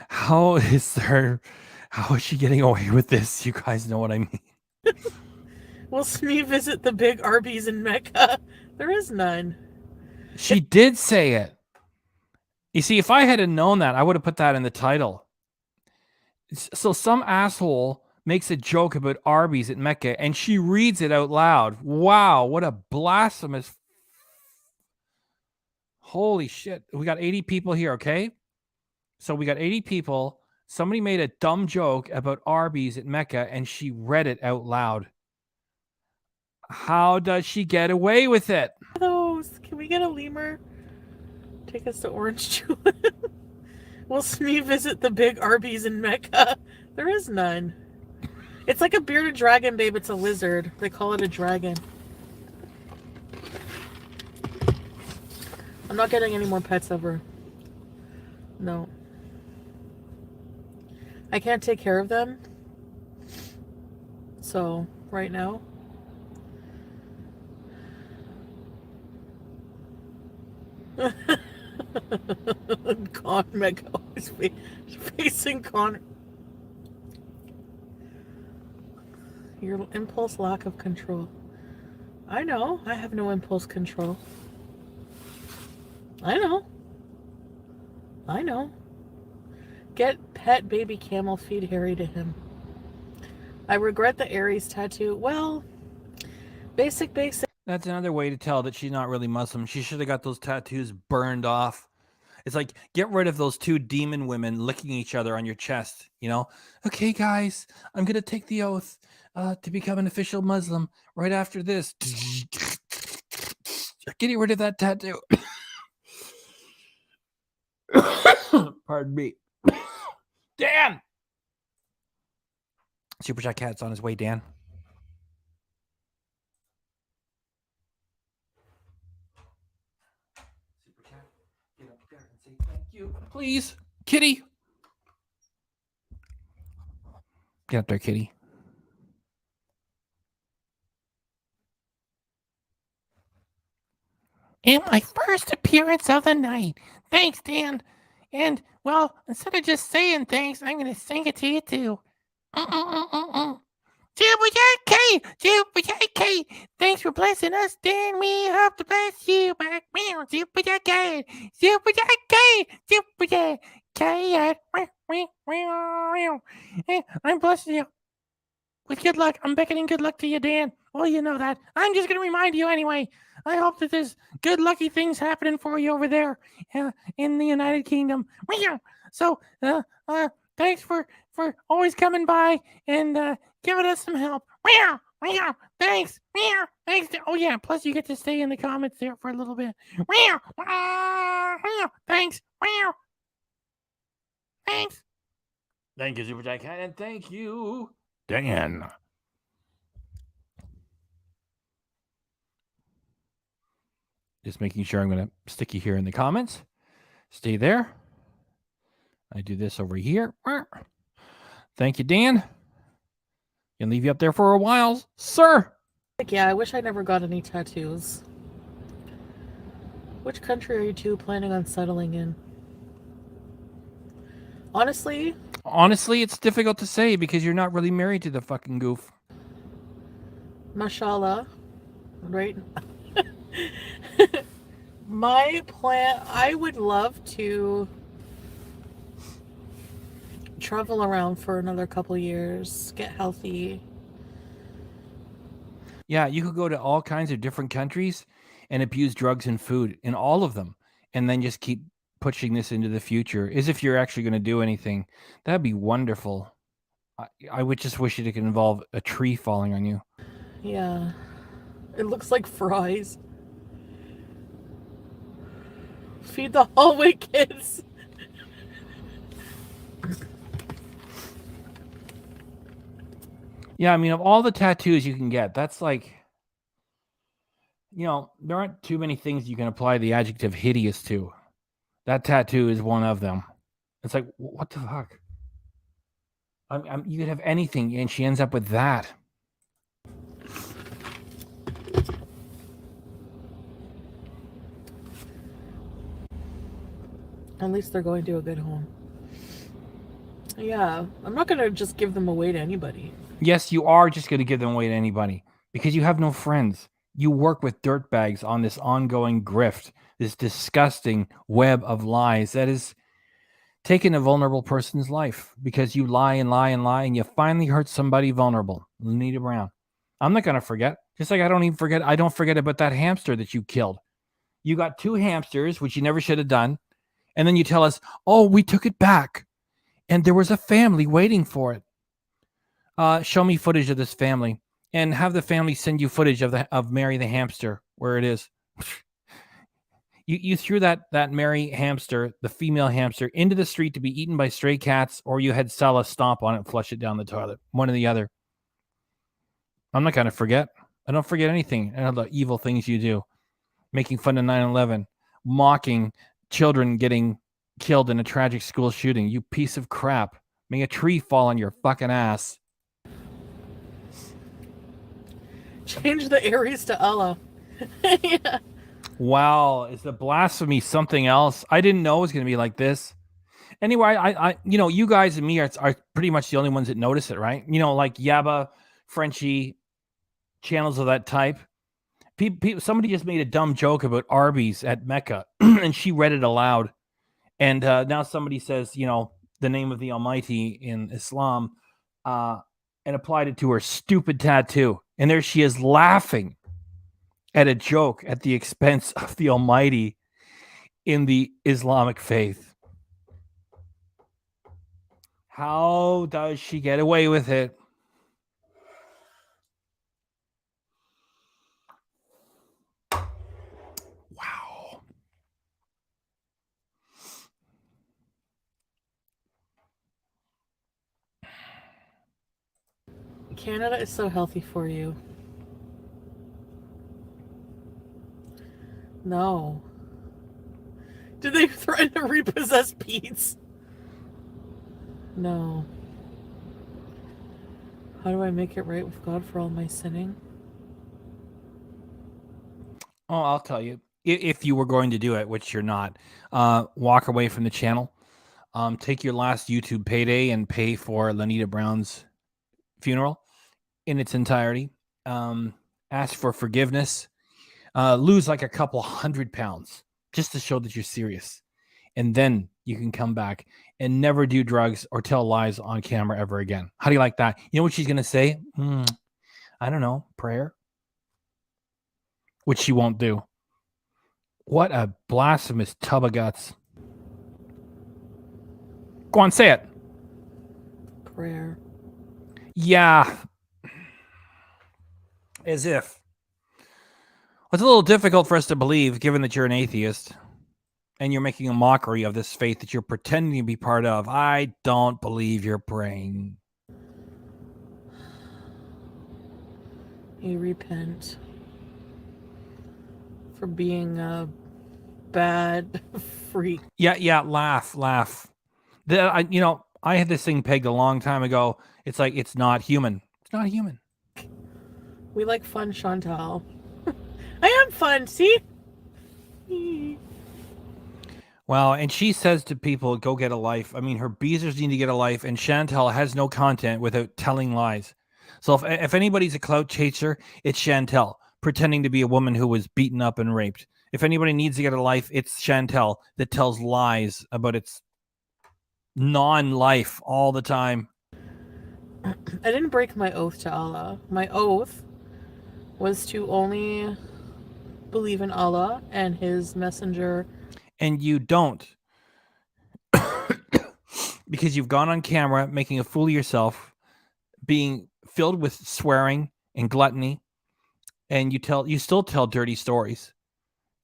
S1: How is she getting away with this? You guys know what I mean.
S2: Will Smee visit the big Arby's in Mecca? There is none.
S1: She did say it. You see, if I had known that, I would have put that in the title. So some asshole makes a joke about Arby's at Mecca, and she reads it out loud. Wow, what a blasphemous... Holy shit. We got 80 people here, okay? So we got 80 people. Somebody made a dumb joke about Arby's at Mecca, and she read it out loud. How does she get away with it?
S2: Those. Can we get a lemur? Take us to Orange Tulip. Will Smee visit the big Arby's in Mecca? There is none. It's like a bearded dragon, babe. It's a lizard. They call it a dragon. I'm not getting any more pets ever. No. I can't take care of them. So, right now. Mecca is facing Connor. Your impulse lack of control. I know. I have no impulse control. I know. Get pet baby camel, feed Harry to him. I regret the Aries tattoo. Well, basic.
S1: That's another way to tell that she's not really Muslim. She should have got those tattoos burned off. It's like, get rid of those two demon women licking each other on your chest, Okay, guys, I'm going to take the oath to become an official Muslim right after this. Getting rid of that tattoo. Pardon me. Dan! Super Chat Cat's on his way, Dan. Super Cat, get up there and say thank you. Please. Kitty. Get up there, Kitty. And my first appearance of the night. Thanks, Dan. And, well, instead of just saying thanks, I'm going to sing it to you, too. Jupiter, thanks for blessing us, Dan. We hope to bless you back. Jupiter, I'm blessing you with good luck. I'm beckoning good luck to you, Dan. Well, you know that. I'm just going to remind you anyway. I hope that there's good lucky things happening for you over there in the United Kingdom. So, thanks for always coming by and giving us some help. Thanks. Thanks. Oh, yeah. Plus, you get to stay in the comments there for a little bit. Thanks. Thanks. Thank you, Super Jack Cat, and thank you, Dan. Just making sure I'm going to stick you here in the comments. Stay there. I do this over here. Thank you, Dan. Can leave you up there for a while, sir.
S2: Yeah, I wish I never got any tattoos. Which country are you two planning on settling in? Honestly,
S1: it's difficult to say because you're not really married to the fucking goof.
S2: mashallah, right? My plan, I would love to travel around for another couple years, get healthy.
S1: Yeah, you could go to all kinds of different countries and abuse drugs and food in all of them, and then just keep pushing this into the future as if you're actually going to do anything. That'd be wonderful. I would just wish it could involve a tree falling on you.
S2: Yeah, it looks like fries. Feed the hallway kids.
S1: Yeah, I mean, of all the tattoos you can get, that's like, there aren't too many things you can apply the adjective hideous to. That tattoo is one of them. It's like, what the fuck? You could have anything, and she ends up with that.
S2: At least they're going to a good home. Yeah, I'm not going to just give them away to anybody.
S1: Yes, you are just going to give them away to anybody because you have no friends. You work with dirtbags on this ongoing grift, this disgusting web of lies that is taking a vulnerable person's life because you lie and lie and lie and you finally hurt somebody vulnerable. Lenita Brown. I'm not going to forget. Just like I don't forget about that hamster that you killed. You got 2 hamsters, which you never should have done. And then you tell us, oh, we took it back. And there was a family waiting for it. Show me footage of this family and have the family send you footage of Mary the hamster, where it is. You threw that Mary hamster, the female hamster, into the street to be eaten by stray cats, or you had Sella stomp on it and flush it down the toilet. One or the other. I'm not going to forget. I don't forget anything. I know the evil things you do. Making fun of 9/11. Mocking children getting killed in a tragic school shooting. You piece of crap. Make a tree fall on your fucking ass.
S2: Change the Aries to Allah. Yeah.
S1: Wow, is the blasphemy something else? I didn't know it was going to be like this. Anyway, I you guys and me are pretty much the only ones that notice it, right? Like Yabba, Frenchie, channels of that type. Somebody just made a dumb joke about Arby's at Mecca, and she read it aloud. And now somebody says, the name of the Almighty in Islam, and applied it to her stupid tattoo. And there she is laughing at a joke at the expense of the Almighty in the Islamic faith. How does she get away with it? Wow.
S2: Canada is so healthy for you. No. Did they threaten to repossess Pete's? No. How do I make it right with God for all my sinning?
S1: Oh, I'll tell you. if you were going to do it, which you're not, walk away from the channel. Take your last YouTube payday and pay for Lanita Brown's funeral in its entirety. Ask for forgiveness. Lose like a couple 100 pounds just to show that you're serious. And then you can come back and never do drugs or tell lies on camera ever again. How do you like that? You know what she's going to say? I don't know, prayer, which she won't do. What a blasphemous tub of guts. Go on, say it.
S2: Prayer.
S1: Yeah. As if. It's a little difficult for us to believe, given that you're an atheist and you're making a mockery of this faith that you're pretending to be part of. I don't believe you're praying.
S2: You repent for being a bad freak.
S1: Yeah, laugh. I had this thing pegged a long time ago. It's like, it's not human. It's not human.
S2: We like fun, Chantal. I am fun, see?
S1: Well, and she says to people, go get a life. I mean, her beezers need to get a life, and Chantal has no content without telling lies. So if anybody's a clout chaser, it's Chantal, pretending to be a woman who was beaten up and raped. If anybody needs to get a life, it's Chantal that tells lies about its non-life all the time.
S2: I didn't break my oath to Allah. My oath was to only believe in Allah and his messenger.
S1: And you don't. Because you've gone on camera making a fool of yourself, being filled with swearing and gluttony, and you still tell dirty stories.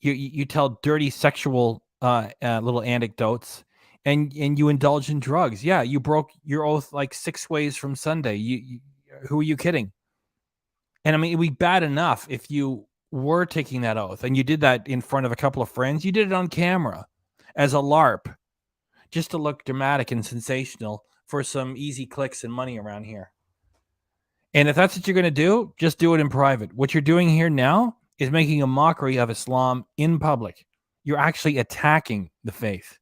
S1: You tell dirty sexual little anecdotes, and you indulge in drugs. Yeah, you broke your oath like 6 ways from Sunday. Who are you kidding? And I mean, it'd be bad enough if you were taking that oath and you did that in front of a couple of friends. You did it on camera as a LARP, just to look dramatic and sensational for some easy clicks and money around here. And if that's what you're going to do, just do it in private. What you're doing here now is making a mockery of Islam in public. You're actually attacking the faith.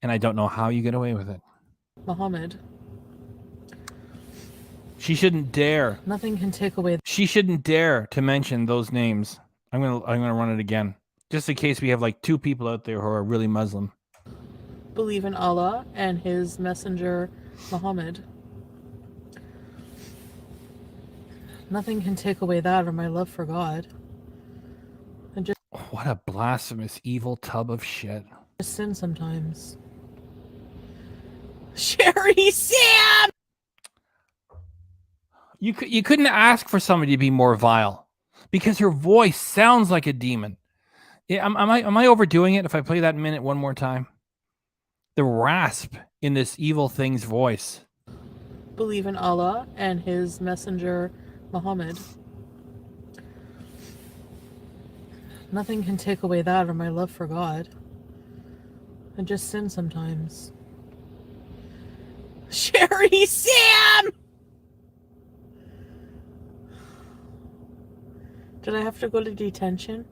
S1: And I don't know how you get away with it.
S2: Muhammad.
S1: She shouldn't dare.
S2: Nothing can take away.
S1: She shouldn't dare to mention those names. I'm gonna run it again, just in case we have like 2 people out there who are really Muslim.
S2: Believe in Allah and his messenger Muhammad. Nothing can take away that or my love for God. And just
S1: What a blasphemous, evil tub of shit.
S2: sin sometimes. Sherry Sam!
S1: You couldn't ask for somebody to be more vile, because her voice sounds like a demon. Yeah, am I overdoing it if I play that minute one more time? The rasp in this evil thing's voice.
S2: Believe in Allah and his messenger Muhammad. Nothing can take away that or my love for God. I just sin sometimes. Sherry Sam! Did I have to go to detention?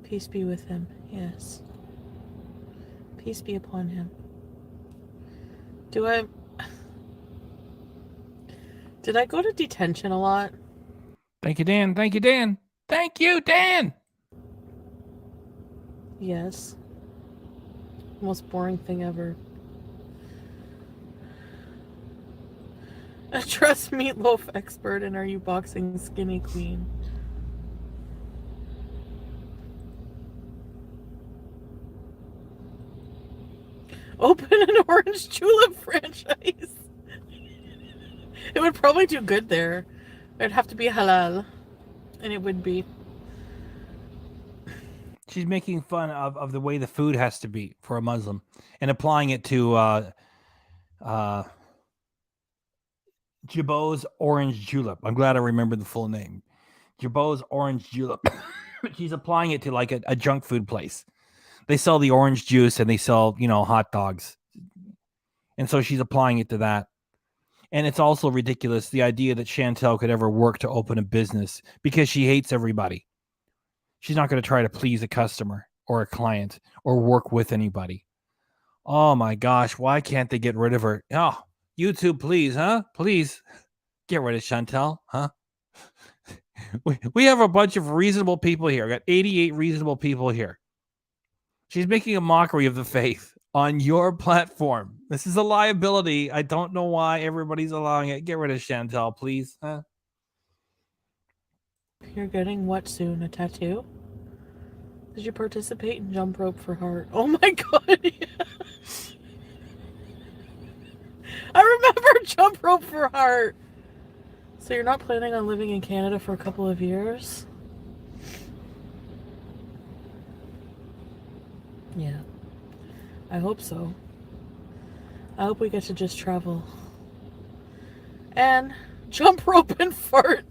S2: Peace be with him. Yes. Peace be upon him. Did I go to detention a lot?
S1: Thank you, Dan. Thank you, Dan. Thank you, Dan.
S2: Yes. Most boring thing ever. A trust meatloaf expert and are you boxing skinny queen? Open an orange julep franchise. It would probably do good there. It'd have to be halal. And it would be.
S1: She's making fun of the way the food has to be for a Muslim and applying it to Jabot's Orange Julep. I'm glad I remembered the full name. Jabot's Orange Julep. She's applying it to like a junk food place. They sell the orange juice and they sell, hot dogs. And so she's applying it to that. And it's also ridiculous, the idea that Chantal could ever work to open a business because she hates everybody. She's not going to try to please a customer or a client or work with anybody. Oh my gosh, why can't they get rid of her? Oh, YouTube, please, huh? Please get rid of Chantel, huh? We have a bunch of reasonable people here. We got 88 reasonable people here. She's making a mockery of the faith on your platform. This is a liability. I don't know why everybody's allowing it. Get rid of Chantel, please. Huh?
S2: You're getting what soon? A tattoo? Did you participate in jump rope for heart? Oh my god! I remember jump rope for heart. So you're not planning on living in Canada for a couple of years? Yeah. I hope so. I hope we get to just travel. And jump rope and fart.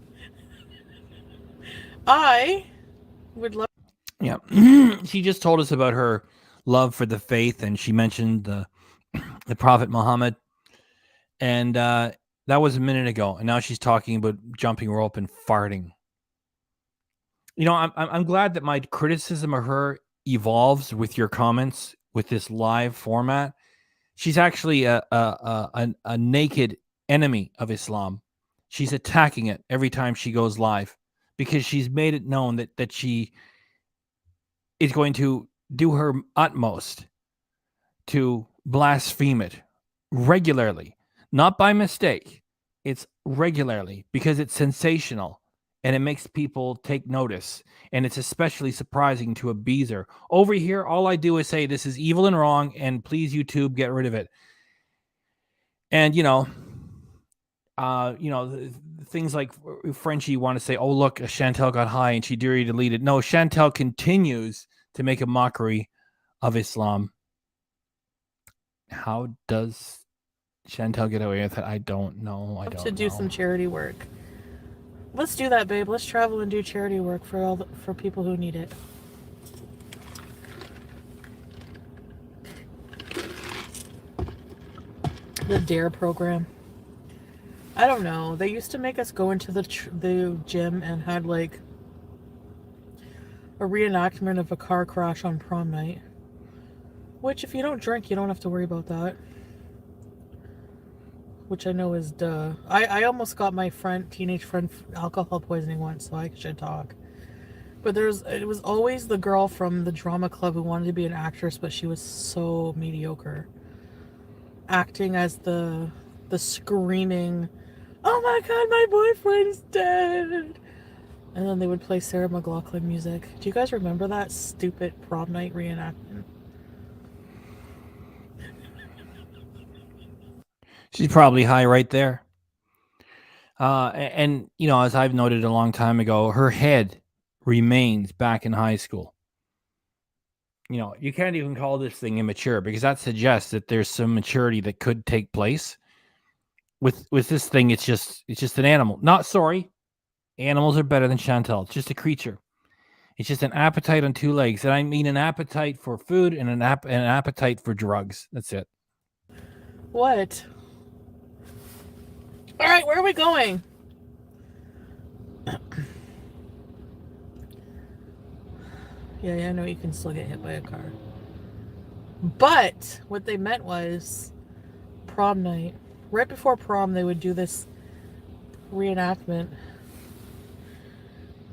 S2: I would love.
S1: Yeah. She just told us about her love for the faith, and she mentioned the Prophet Muhammad. And that was a minute ago. And now she's talking about jumping rope and farting. You know, I'm glad that my criticism of her evolves with your comments with this live format. She's actually a naked enemy of Islam. She's attacking it every time she goes live because she's made it known that she is going to do her utmost to blaspheme it regularly, not by mistake. It's regularly because it's sensational and it makes people take notice. And it's especially surprising to a beezer. Over here, all I do is say this is evil and wrong, and please, YouTube, get rid of it. And things like Frenchie want to say, oh, look, Chantel got high and she deleted. No, Chantel continues to make a mockery of Islam. How does Chantel get away with it? I don't know. I don't
S2: to do
S1: know.
S2: some charity work. Let's do that, babe. Let's travel and do charity work for for people who need it. The DARE program. I don't know. They used to make us go into the gym and had like a reenactment of a car crash on prom night. Which, if you don't drink, you don't have to worry about that. Which I know is duh. I almost got my teenage friend, alcohol poisoning once, so I should talk. But it was always the girl from the drama club who wanted to be an actress, but she was so mediocre. Acting as the screaming, oh my god, my boyfriend's dead! And then they would play Sarah McLachlan music. Do you guys remember that stupid prom night reenactment?
S1: She's probably high right there. And as I've noted a long time ago, her head remains back in high school. You can't even call this thing immature because that suggests that there's some maturity that could take place. With this thing, it's just an animal. Not sorry. Animals are better than Chantel. It's just a creature. It's just an appetite on two legs. And I mean an appetite for food and an appetite for drugs. That's it.
S2: What? All right, where are we going? Yeah, I know you can still get hit by a car. But what they meant was prom night. Right before prom, they would do this reenactment.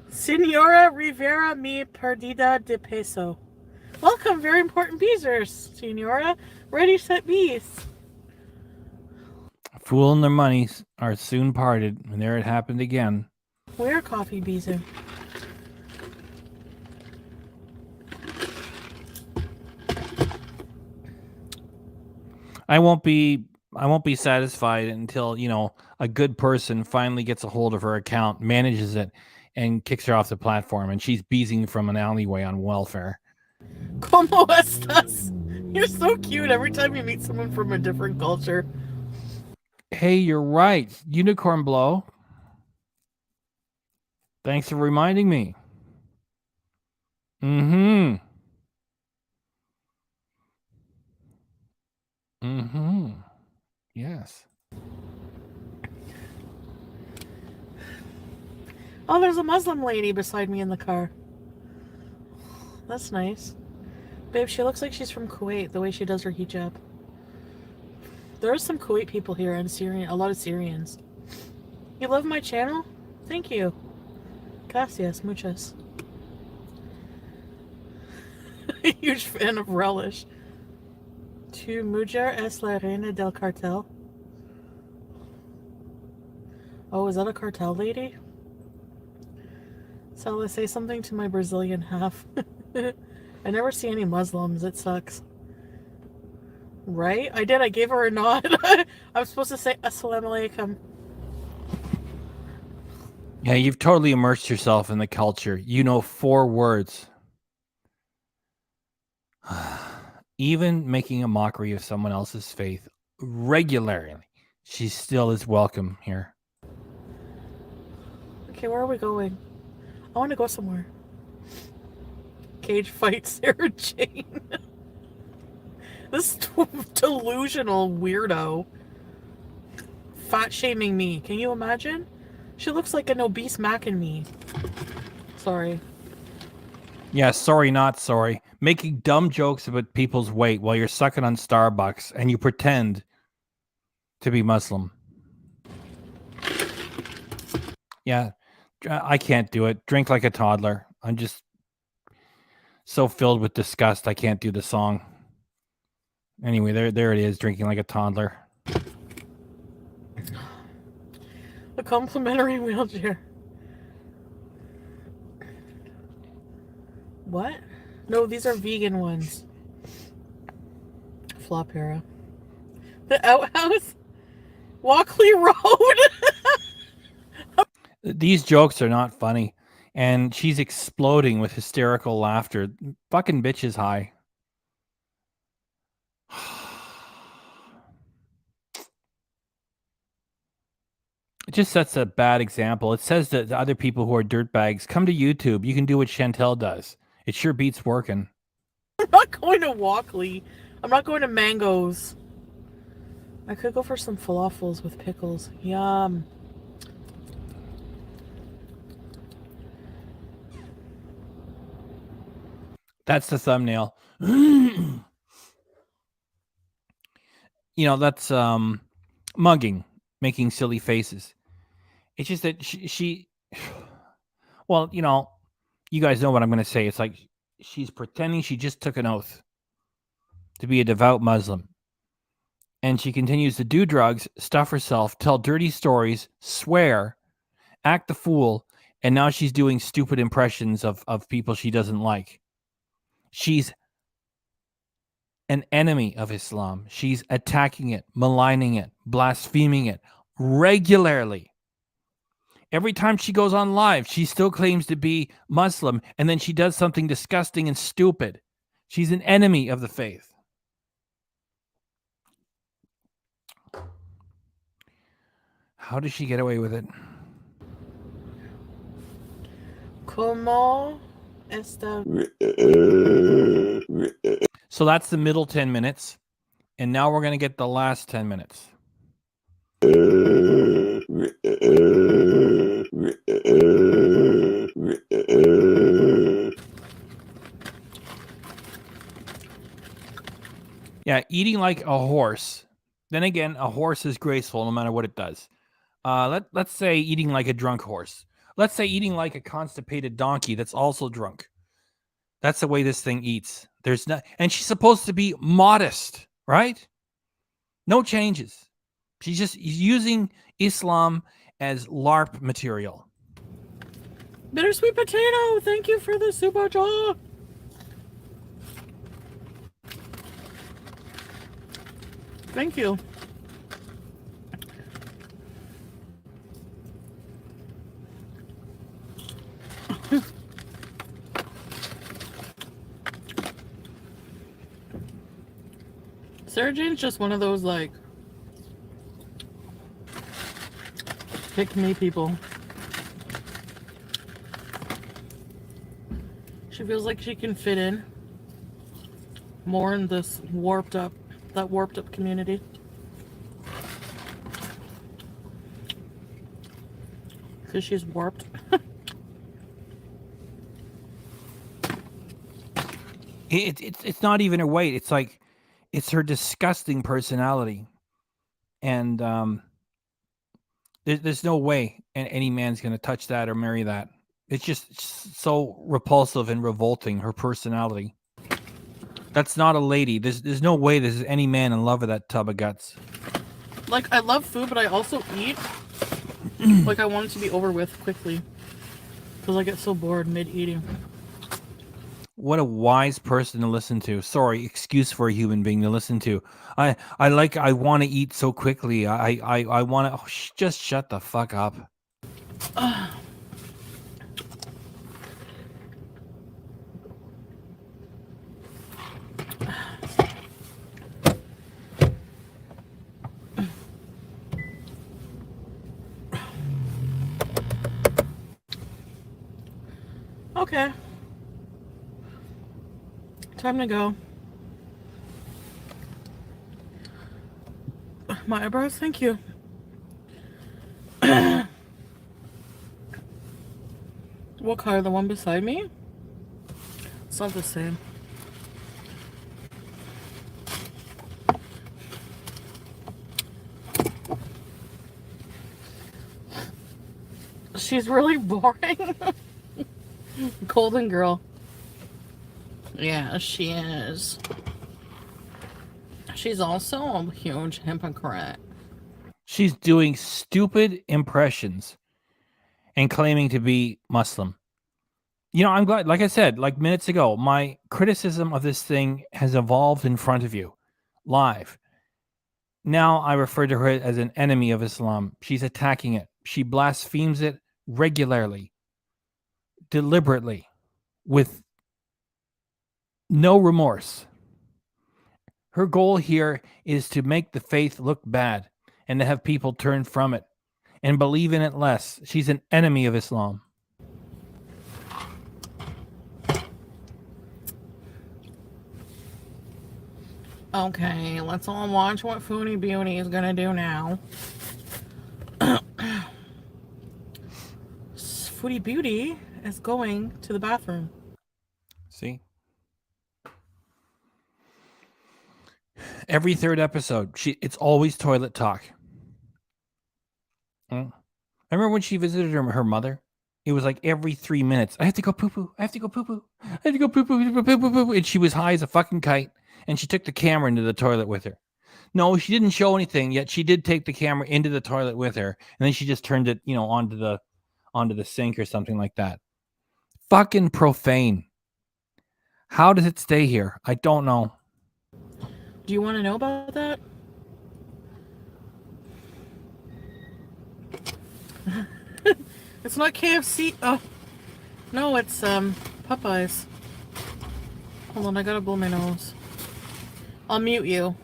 S2: Senora Rivera mi perdida de peso. Welcome, very important beezers, Senora. Ready, set, bees.
S1: A fool and their money are soon parted, and there it happened again.
S2: Where coffee beezer?
S1: I won't be satisfied until, a good person finally gets a hold of her account, manages it, and kicks her off the platform, and she's beezing from an alleyway on welfare.
S2: Como estas? You're so cute every time you meet someone from a different culture.
S1: Hey, you're right. Unicorn blow. Thanks for reminding me. Mm-hmm. Yes.
S2: Oh, there's a Muslim lady beside me in the car. That's nice. Babe, she looks like she's from Kuwait, the way she does her hijab. There are some Kuwait people here and a lot of Syrians. You love my channel? Thank you. Gracias, muchas. Huge fan of Relish. Tu mujer es la reina del cartel. Oh, is that a cartel lady? So I say something to my Brazilian half. I never see any Muslims. It sucks. Right? I did. I gave her a nod. I'm supposed to say Assalamu alaikum.
S1: Yeah, you've totally immersed yourself in the culture. You know 4 words. Even making a mockery of someone else's faith regularly, she still is welcome here.
S2: Okay, where are we going? I want to go somewhere. Cage fight Sarah Jane. This delusional weirdo. Fat shaming me. Can you imagine? She looks like an obese Mac and me. Sorry.
S1: Yeah, sorry, not sorry. Making dumb jokes about people's weight while you're sucking on Starbucks and you pretend to be Muslim. Yeah, I can't do it. Drink like a toddler. I'm just so filled with disgust. I can't do the song. Anyway, there it is. Drinking like a toddler.
S2: A complimentary wheelchair. What? No, these are vegan ones. Flop era. The outhouse? Walkley Road?
S1: These jokes are not funny. And she's exploding with hysterical laughter. Fucking bitch is high. It just sets a bad example. It says that the other people who are dirtbags, come to YouTube. You can do what Chantel does. It sure beats working.
S2: I'm not going to Walkley. I'm not going to Mangoes. I could go for some falafels with pickles. Yum.
S1: That's the thumbnail. You know, that's mugging, making silly faces. It's just that she well, you know, you guys know what I'm going to say. It's like she's pretending she just took an oath to be a devout Muslim. And she continues to do drugs, stuff herself, tell dirty stories, swear, act the fool, and now she's doing stupid impressions of people she doesn't like. She's an enemy of Islam. She's attacking it, maligning it, blaspheming it regularly. Every time she goes on live, she still claims to be Muslim, and then she does something disgusting and stupid. She's an enemy of the faith. How does she get away with it?
S2: Como esta...
S1: So that's the middle 10 minutes. And now we're going to get the last 10 minutes. Yeah, eating like a horse. Then again, a horse is graceful no matter what it does. Let's say eating like a drunk horse. Let's say eating like a constipated donkey that's also drunk. That's the way this thing eats. There's not, and she's supposed to be modest, right? No changes. She's just using Islam as LARP material.
S2: Bittersweet potato, thank you for the super jaw. Thank you. Sarah Jane's just one of those, like, pick me people. She feels like she can fit in more in this warped up community. Because she's warped.
S1: It's not even her weight. It's like it's her disgusting personality, and there's no way any man's gonna touch that or marry that. It's just so repulsive and revolting. Her personality. That's not a lady. There's no way there's any man in love with that tub of guts.
S2: Like, I love food, but I also eat. Like, I want it to be over with quickly. Because I get so bored mid-eating.
S1: What a wise person to listen to. Sorry, excuse for a human being to listen to. I want to eat so quickly. I want to just shut the fuck up.
S2: Okay. Time to go. My eyebrows, thank you. What color? The one beside me? It's not the same. She's really boring. Golden girl. Yeah, she is. She's also a huge hypocrite.
S1: She's doing stupid impressions and claiming to be Muslim. You know, I'm glad, like I said, like minutes ago, my criticism of this thing has evolved in front of you, live. Now I refer to her as an enemy of Islam. She's attacking it. She blasphemes it regularly, deliberately, with no remorse. Her goal here is to make the faith look bad and to have people turn from it and believe in it less. She's an enemy of Islam.
S2: Okay, let's all watch what Foodie Beauty is gonna do now. Foodie Beauty is going to the bathroom.
S1: See? Every third episode, it's always toilet talk. I remember when she visited her mother. It was like every 3 minutes. I have to go poo poo. I have to go poo poo. I have to go poo poo poo poo poo poo. And she was high as a fucking kite. And she took the camera into the toilet with her. No, she didn't show anything, yet she did take the camera into the toilet with her. And then she just turned it, onto the sink or something like that. Fucking profane. How does it stay here? I don't know.
S2: Do you want to know about that? It's not KFC. Oh, no, it's Popeyes. Hold on, I gotta blow my nose. I'll mute you.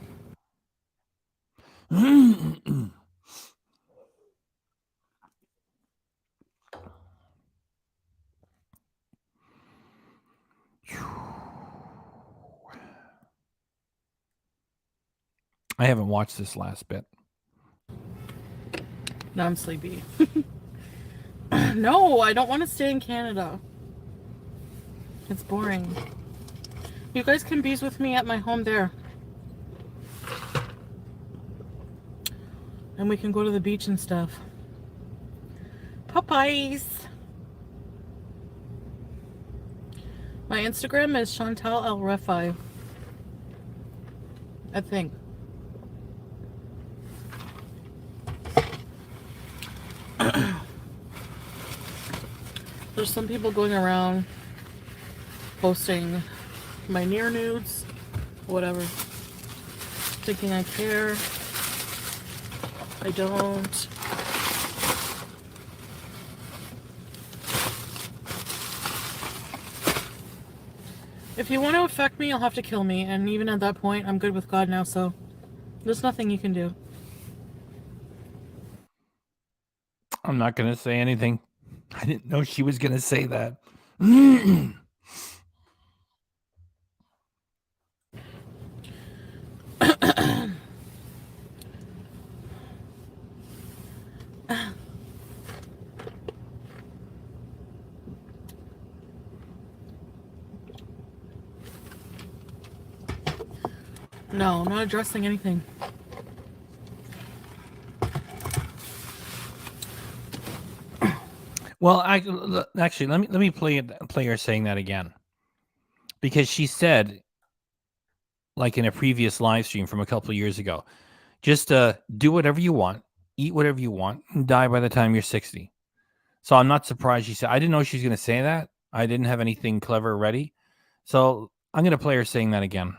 S1: I haven't watched this last bit.
S2: Now I'm sleepy. No, I don't want to stay in Canada. It's boring. You guys can be with me at my home there. And we can go to the beach and stuff. Popeyes! My Instagram is Chantal El Refi. I think. There's some people going around posting my near nudes, whatever, thinking I care. I don't. If you want to affect me, you'll have to kill me, and even at that point, I'm good with God now, so there's nothing you can do.
S1: I'm not going to say anything. I didn't know she was going to say that.
S2: No, I'm not addressing anything.
S1: Well, actually, let me play her saying that again, because she said, like in a previous live stream from a couple of years ago, just do whatever you want, eat whatever you want, and die by the time you're 60. So I'm not surprised she said. I didn't know she was going to say that. I didn't have anything clever ready, so I'm going to play her saying that again.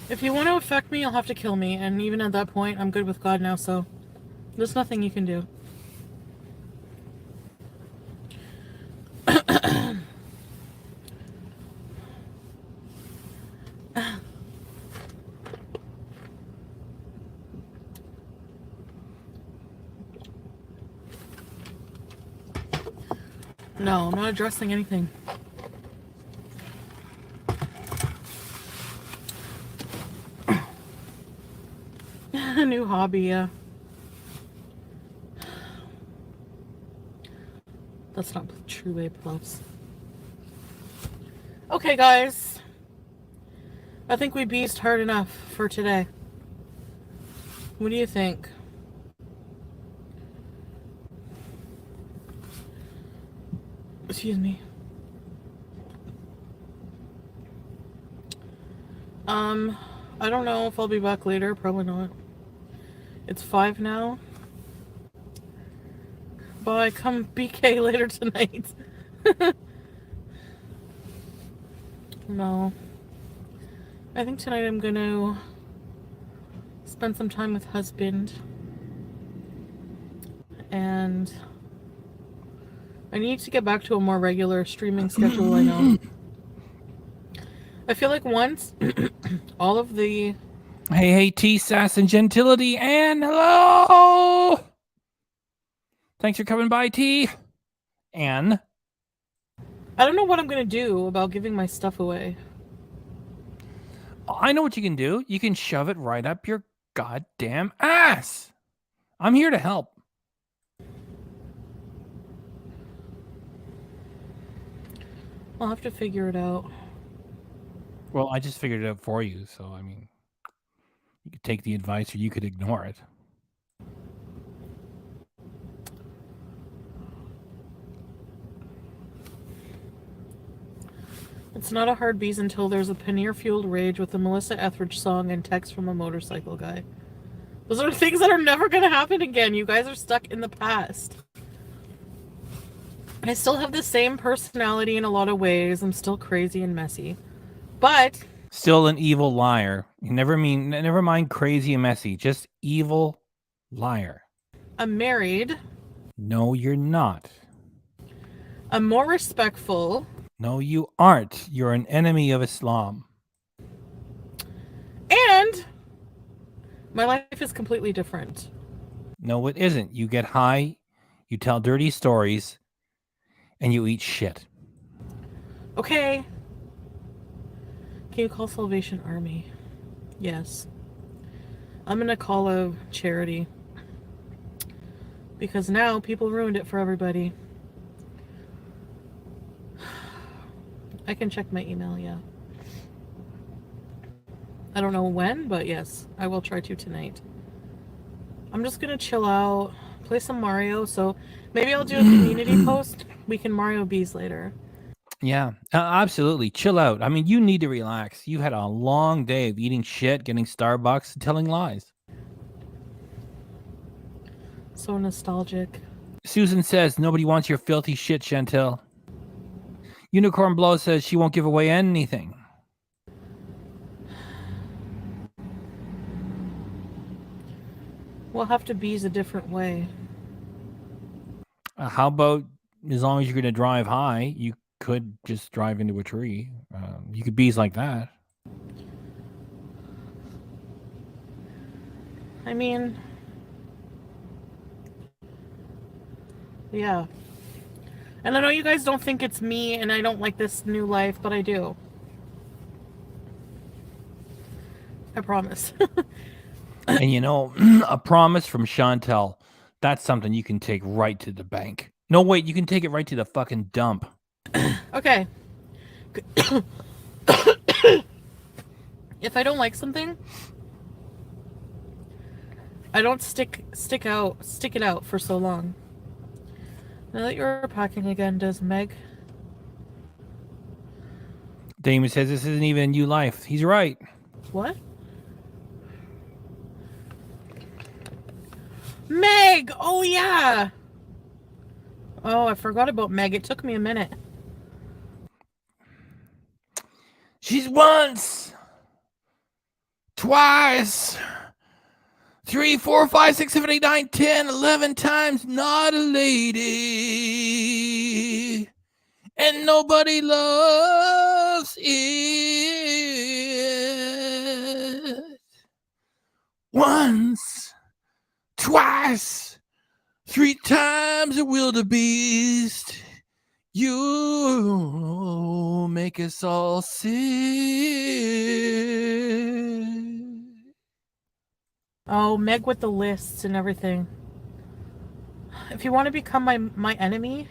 S2: If you want to affect me, you'll have to kill me, and even at that point, I'm good with God now, so there's nothing you can do. No, I'm not addressing anything. A new hobby, yeah. That's not true, babe loves. Okay, guys. I think we beast hard enough for today. What do you think? Excuse me. I don't know if I'll be back later. Probably not. It's 5 now. Bye. Come BK later tonight. No. I think tonight I'm gonna spend some time with husband. And I need to get back to a more regular streaming schedule, I know. I feel like once all of the...
S1: Hey, T, Sass, and Gentility, and hello! Thanks for coming by, T. And...
S2: I don't know what I'm going to do about giving my stuff away.
S1: I know what you can do. You can shove it right up your goddamn ass. I'm here to help.
S2: I'll have to figure it out.
S1: Well, I just figured it out for you, so I mean, you could take the advice or you could ignore it.
S2: It's not a hard bees until there's a Paneer-fueled rage with a Melissa Etheridge song and text from a motorcycle guy. Those are things that are never going to happen again. You guys are stuck in the past. I still have the same personality in a lot of ways. I'm still crazy and messy. But...
S1: still an evil liar. Never mind crazy and messy. Just evil liar.
S2: I'm married.
S1: No, you're not.
S2: I'm more respectful.
S1: No, you aren't. You're an enemy of Islam.
S2: And my life is completely different.
S1: No, it isn't. You get high, you tell dirty stories, and you eat shit.
S2: Okay. Can you call Salvation Army? Yes. I'm gonna call a charity. Because now people ruined it for everybody. I can check my email, yeah. I don't know when, but yes, I will try to tonight. I'm just gonna chill out, play some Mario, so maybe I'll do a community post. We can Mario Bees later.
S1: Yeah, absolutely. Chill out. I mean, you need to relax. You had a long day of eating shit, getting Starbucks, and telling lies.
S2: So nostalgic.
S1: Susan says, nobody wants your filthy shit, Chantel. Unicorn Blow says she won't give away anything.
S2: We'll have to bees a different way.
S1: How about, as long as you're going to drive high, you could just drive into a tree. You could bees like that.
S2: I mean... yeah. And I know you guys don't think it's me and I don't like this new life, but I do. I promise.
S1: And you know, a promise from Chantel, that's something you can take right to the bank. No, wait, you can take it right to the fucking dump.
S2: If I don't like something, I don't stick it out for so long. Now that you're packing again, does Meg?
S1: Damon says this isn't even a new life. He's right.
S2: What? Meg! Oh yeah! Oh, I forgot about Meg. It took me a minute.
S1: She's once, twice, 3, 4, 5, 6, 7, 8, 9, 10, 11 times not a lady. And nobody loves it. Once, twice, 3 times a wildebeest. You make us all sick.
S2: Oh, Meg with the lists and everything. If you want to become my enemy,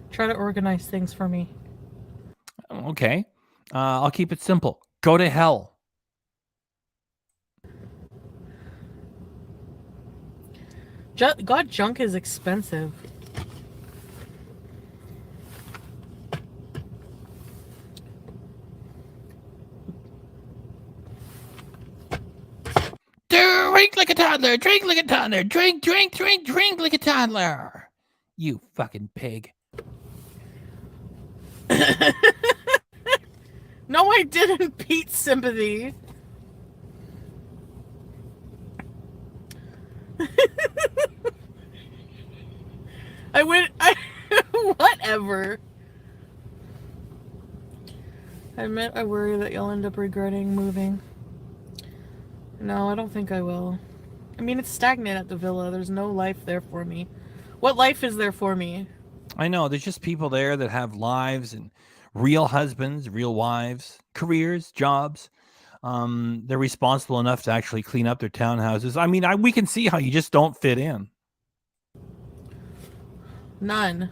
S2: try to organize things for me.
S1: Okay. I'll keep it simple. Go to hell.
S2: God, junk is expensive.
S1: Drink like a toddler. Drink like a toddler. Drink like a toddler. You fucking pig.
S2: No, I didn't, Pete Sympathy. Whatever. I worry that you'll end up regretting moving. No, I don't think I will. I mean, it's stagnant at the villa. There's no life there for me. What life is there for me?
S1: I know. There's just people there that have lives and real husbands, real wives, careers, jobs. They're responsible enough to actually clean up their townhouses. I mean, we can see how you just don't fit in.
S2: None.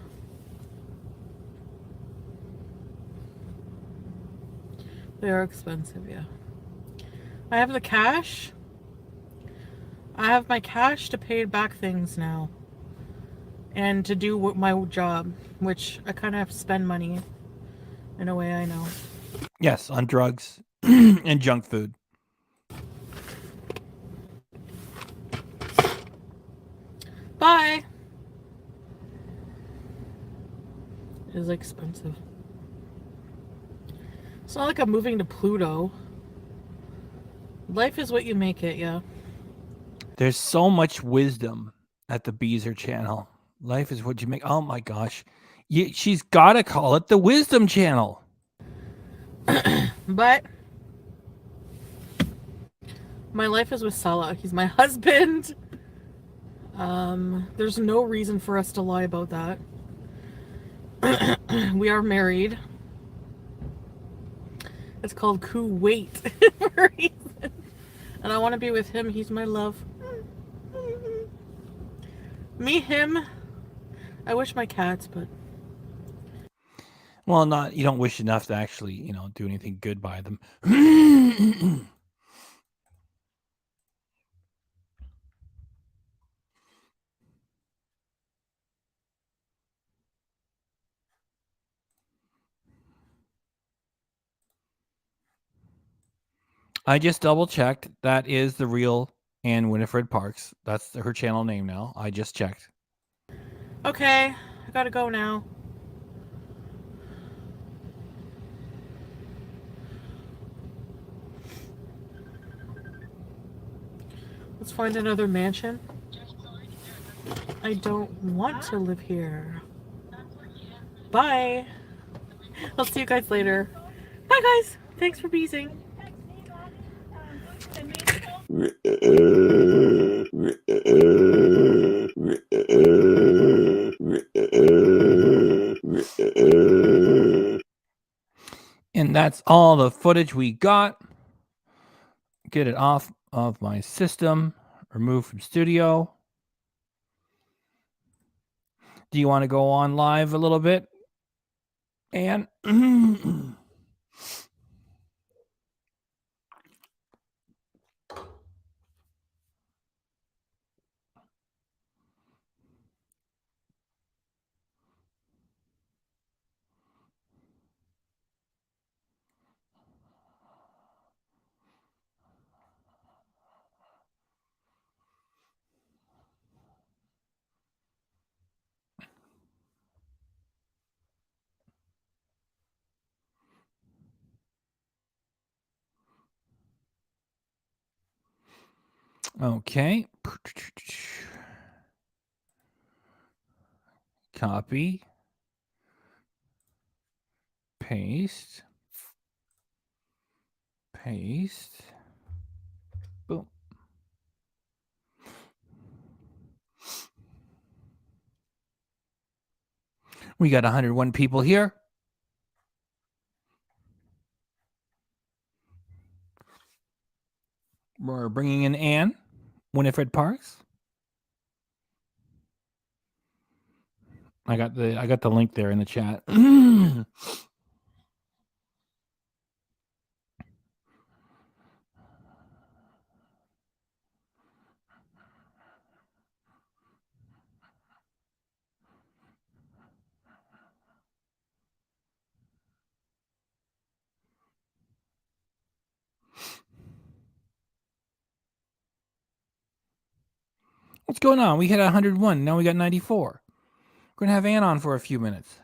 S2: They are expensive, yeah. I have the cash. I have my cash to pay back things now. And to do my job, which I kind of have to spend money in a way, I know.
S1: Yes, on drugs and junk food.
S2: Bye. It is expensive. It's not like I'm moving to Pluto. Life is what you make it, yeah.
S1: There's so much wisdom at the Beezer channel. Life is what you make. Oh my gosh. She's got to call it the Wisdom Channel.
S2: But my life is with Salah. He's my husband. There's no reason for us to lie about that. We are married. It's called Kuwait for a reason. And I want to be with him. He's my love. Me, him. I wish my cats, but...
S1: Well, you don't wish enough to actually, do anything good by them. I just double checked. That is the real Anne Winifred Parks. That's her channel name now. I just checked.
S2: Okay, I gotta go now. Let's find another mansion. I don't want to live here. Bye. I'll see you guys later. Bye, guys. Thanks for beezing.
S1: And that's all the footage we got. Get it off of my system. Remove from studio. Do you want to go on live a little bit? And Okay. Copy. Paste. Paste. Boom. We got 101 people here. We're bringing in Anne, Winifred Parks. I got the link there in the chat. What's going on? We hit 101. Now we got 94. We're going to have Ann on for a few minutes.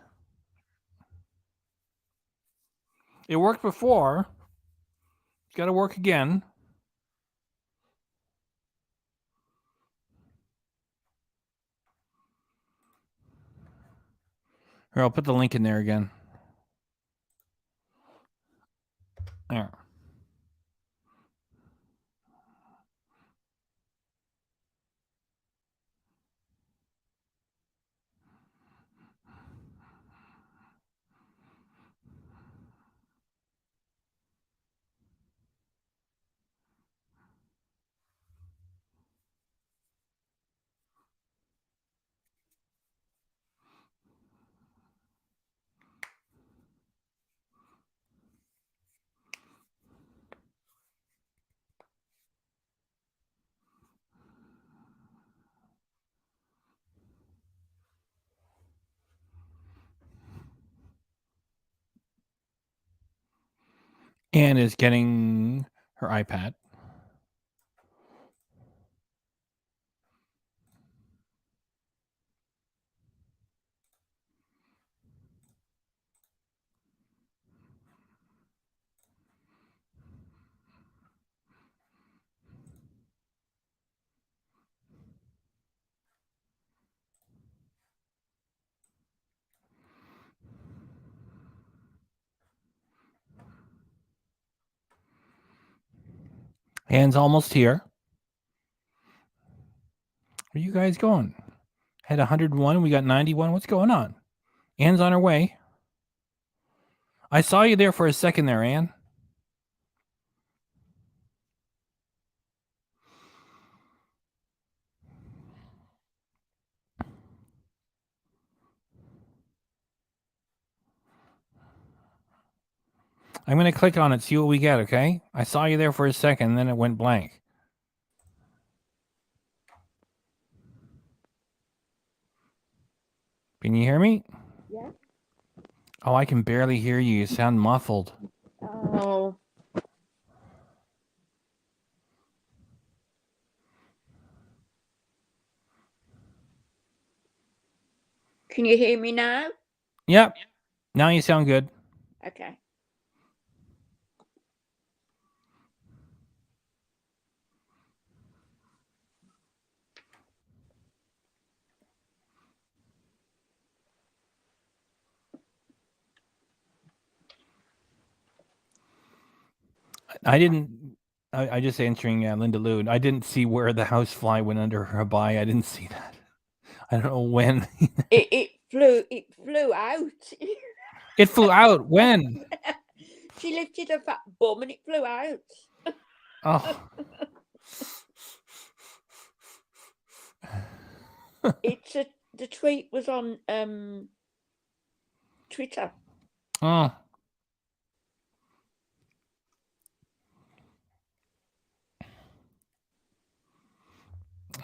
S1: It worked before. It's got to work again. Here, I'll put the link in there again. There. Anne is getting her iPad. Anne's almost here. Where you guys going? Had 101. We got 91. What's going on? Anne's on her way. I saw you there for a second there, Anne. I'm going to click on it, see what we get, okay? I saw you there for a second, then it went blank. Can you hear me?
S6: Yeah.
S1: Oh, I can barely hear you. You sound muffled.
S6: Oh. Can you hear me now?
S1: Yep. Now you sound good.
S6: Okay.
S1: I just answering Linda Lou. I didn't see where the housefly went under her abaya. I didn't see that. I don't know when.
S6: It flew out.
S1: It flew out. When?
S6: She lifted her fat bum and it flew out.
S1: Oh.
S6: The tweet was on Twitter.
S1: Oh.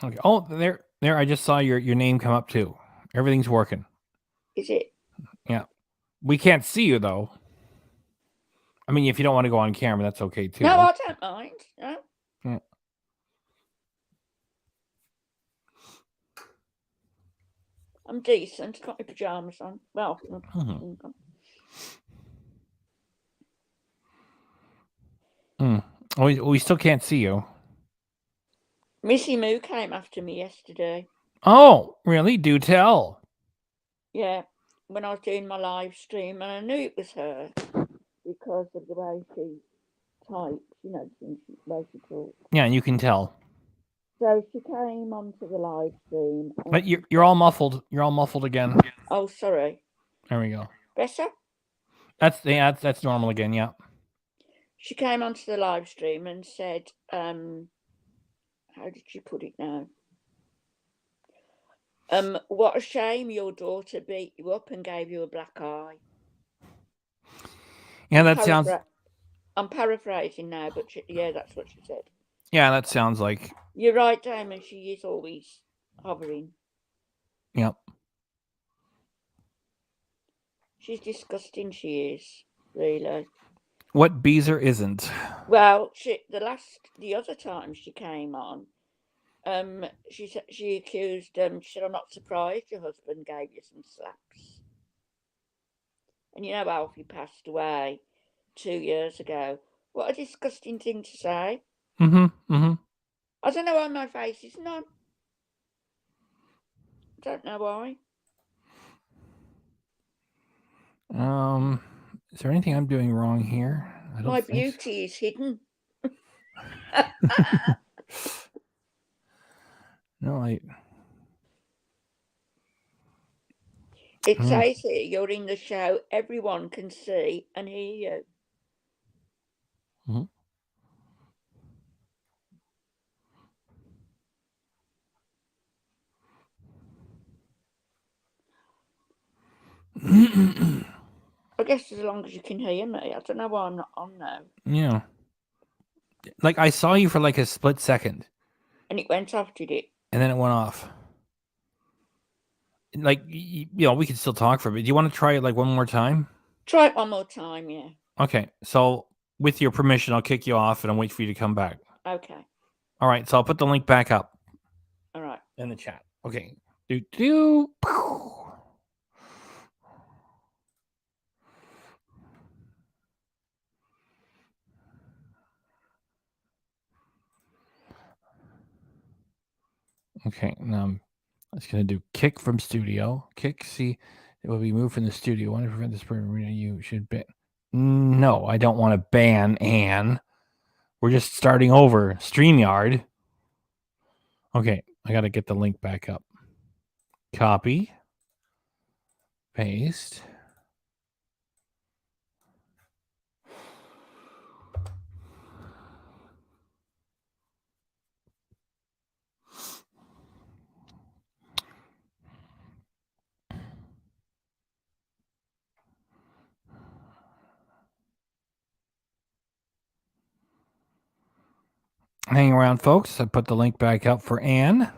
S1: Okay. Oh, there. I just saw your name come up too. Everything's working.
S6: Is it?
S1: Yeah. We can't see you though. I mean, if you don't want to go on camera, that's okay too.
S6: No, I don't mind. No.
S1: Yeah.
S6: I'm decent. Got my pajamas on. Well.
S1: Oh, we still can't see you.
S6: Missy Moo came after me yesterday.
S1: Oh, really? Do tell.
S6: Yeah, when I was doing my live stream, and I knew it was her because of the way she types, you know, the way she talks.
S1: Yeah, you can tell.
S6: So she came onto the live stream.
S1: But you're all muffled. You're all muffled again.
S6: Oh, sorry.
S1: There we go.
S6: Better?
S1: That's normal again. Yeah.
S6: She came onto the live stream and said, how did she put it now? What a shame your daughter beat you up and gave you a black eye.
S1: Yeah, that sounds.
S6: I'm paraphrasing now, but yeah, that's what she said.
S1: Yeah, that sounds like.
S6: You're right, Damon. She is always hovering.
S1: Yep.
S6: She's disgusting. She is, really.
S1: What Beezer isn't?
S6: Well, the other time she came on, she accused. She said, "I'm not surprised your husband gave you some slaps." And you know, Alfie passed away 2 years ago. What a disgusting thing to say.
S1: Mm-hmm. Mm-hmm.
S6: I don't know why my face is none. Don't know why.
S1: Is there anything I'm doing wrong here? I don't
S6: My
S1: think
S6: beauty is hidden.
S1: No,
S6: It says here you're in the show. Everyone can see and hear you.
S1: Mm-hmm.
S6: I guess as long as you can hear me. I don't know why I'm not on now.
S1: Yeah. Like I saw you for like a split second.
S6: And it went off, did it?
S1: And then it went off. Like, you know, we could still talk for a bit. Do you want to try it like one more time?
S6: Try it one more time, yeah.
S1: Okay. So with your permission, I'll kick you off and I'll wait for you to come back.
S6: Okay.
S1: All right. So I'll put the link back up.
S6: All right.
S1: In the chat. Okay. Okay, now I'm just going to do kick from studio. Kick, see, it will be moved from the studio. Want to prevent this person? You should ban. No, I don't want to ban Anne. We're just starting over. StreamYard. Okay, I got to get the link back up. Copy. Paste. Hang around, folks. I put the link back up for Anne.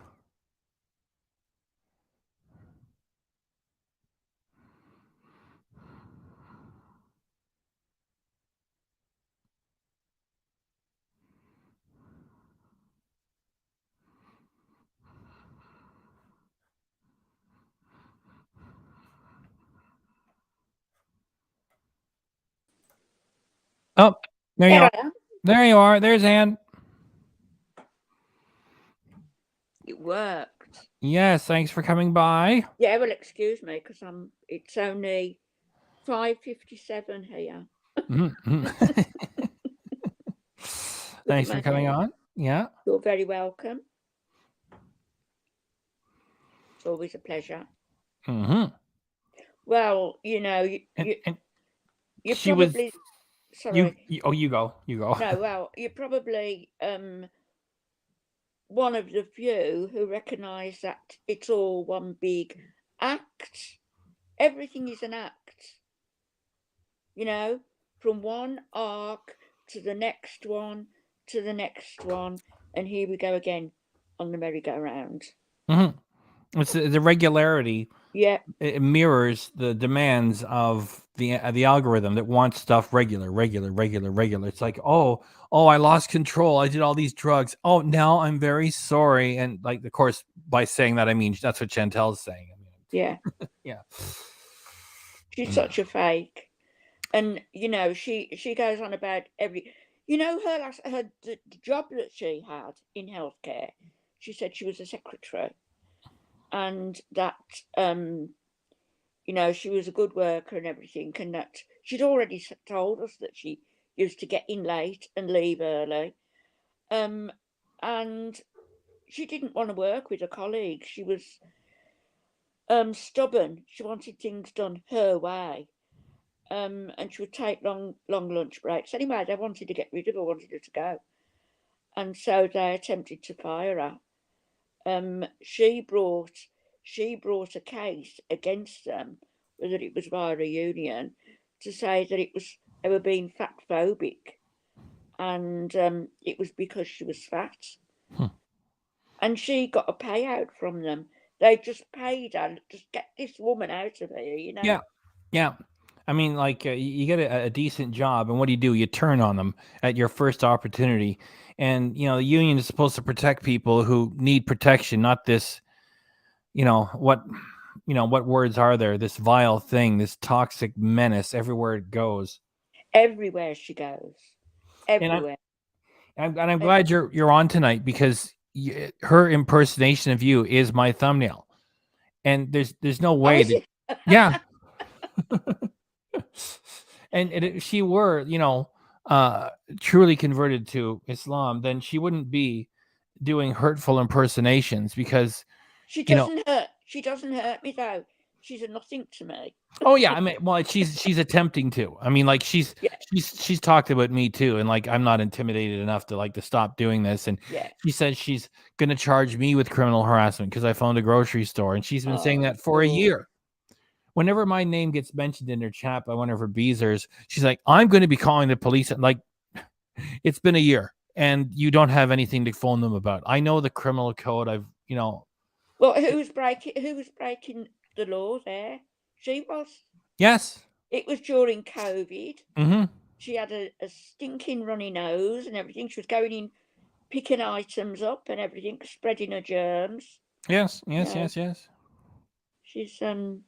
S1: Oh, there you are. There you are. There's Anne.
S6: It worked.
S1: Yes, thanks for coming by.
S6: Yeah, well, excuse me, because it's only 5:57 here.
S1: Mm-hmm. Thanks for coming on. Yeah.
S6: You're very welcome. It's always a pleasure.
S1: Mm-hmm.
S6: Well, you know, you
S1: she
S6: probably...
S1: was...
S6: Sorry.
S1: You go. You go.
S6: No, well, you're probably one of the few who recognise that it's all one big act. Everything is an act. You know, from one arc to the next one, to the next one, and here we go again on the merry-go-round.
S1: Mm-hmm. It's the regularity.
S6: Yeah.
S1: It mirrors the demands of the algorithm that wants stuff regular. It's like, oh, I lost control. I did all these drugs. Oh, now I'm very sorry. And like, of course, by saying that, I mean, that's what Chantel's saying.
S6: Yeah.
S1: Yeah.
S6: She's such a fake. And, you know, she goes on about You know, the job that she had in healthcare, she said she was a secretary, and that you know, she was a good worker and everything, and that she'd already told us that she used to get in late and leave early, and she didn't want to work with her colleagues. She was stubborn. She wanted things done her way. And she would take long lunch breaks. Anyway, they wanted to get rid of her, wanted her to go. And so they attempted to fire her. She brought a case against them, whether it was via a union, to say that they were being fat phobic, and it was because she was fat. And she got a payout from them. They just paid her, just get this woman out of here, you know.
S1: Yeah. I mean, like you get a decent job, and what do? You turn on them at your first opportunity. And you know, the union is supposed to protect people who need protection, not this. What words are there? This vile thing, this toxic menace everywhere it goes.
S6: Everywhere she goes, everywhere.
S1: And I'm glad you're on tonight, because her impersonation of you is my thumbnail, and there's no way that, yeah. And if she were, truly converted to Islam, then she wouldn't be doing hurtful impersonations, because
S6: she doesn't hurt. She doesn't hurt me though. She's a nothing to me.
S1: Oh yeah, I mean, well, she's attempting to. I mean, like she's talked about me too, and like I'm not intimidated enough to stop doing this. And she says she's gonna charge me with criminal harassment because I found a grocery store, and she's been saying that for a year. Whenever my name gets mentioned in her chat by one of her beezers, she's like, "I'm going to be calling the police." And like, it's been a year, and you don't have anything to phone them about. I know the criminal code.
S6: Well, who was breaking the law there? She was.
S1: Yes.
S6: It was during COVID.
S1: Mm-hmm.
S6: She had a stinking runny nose and everything. She was going in, picking items up and everything, spreading her germs.
S1: Yes.
S6: She's and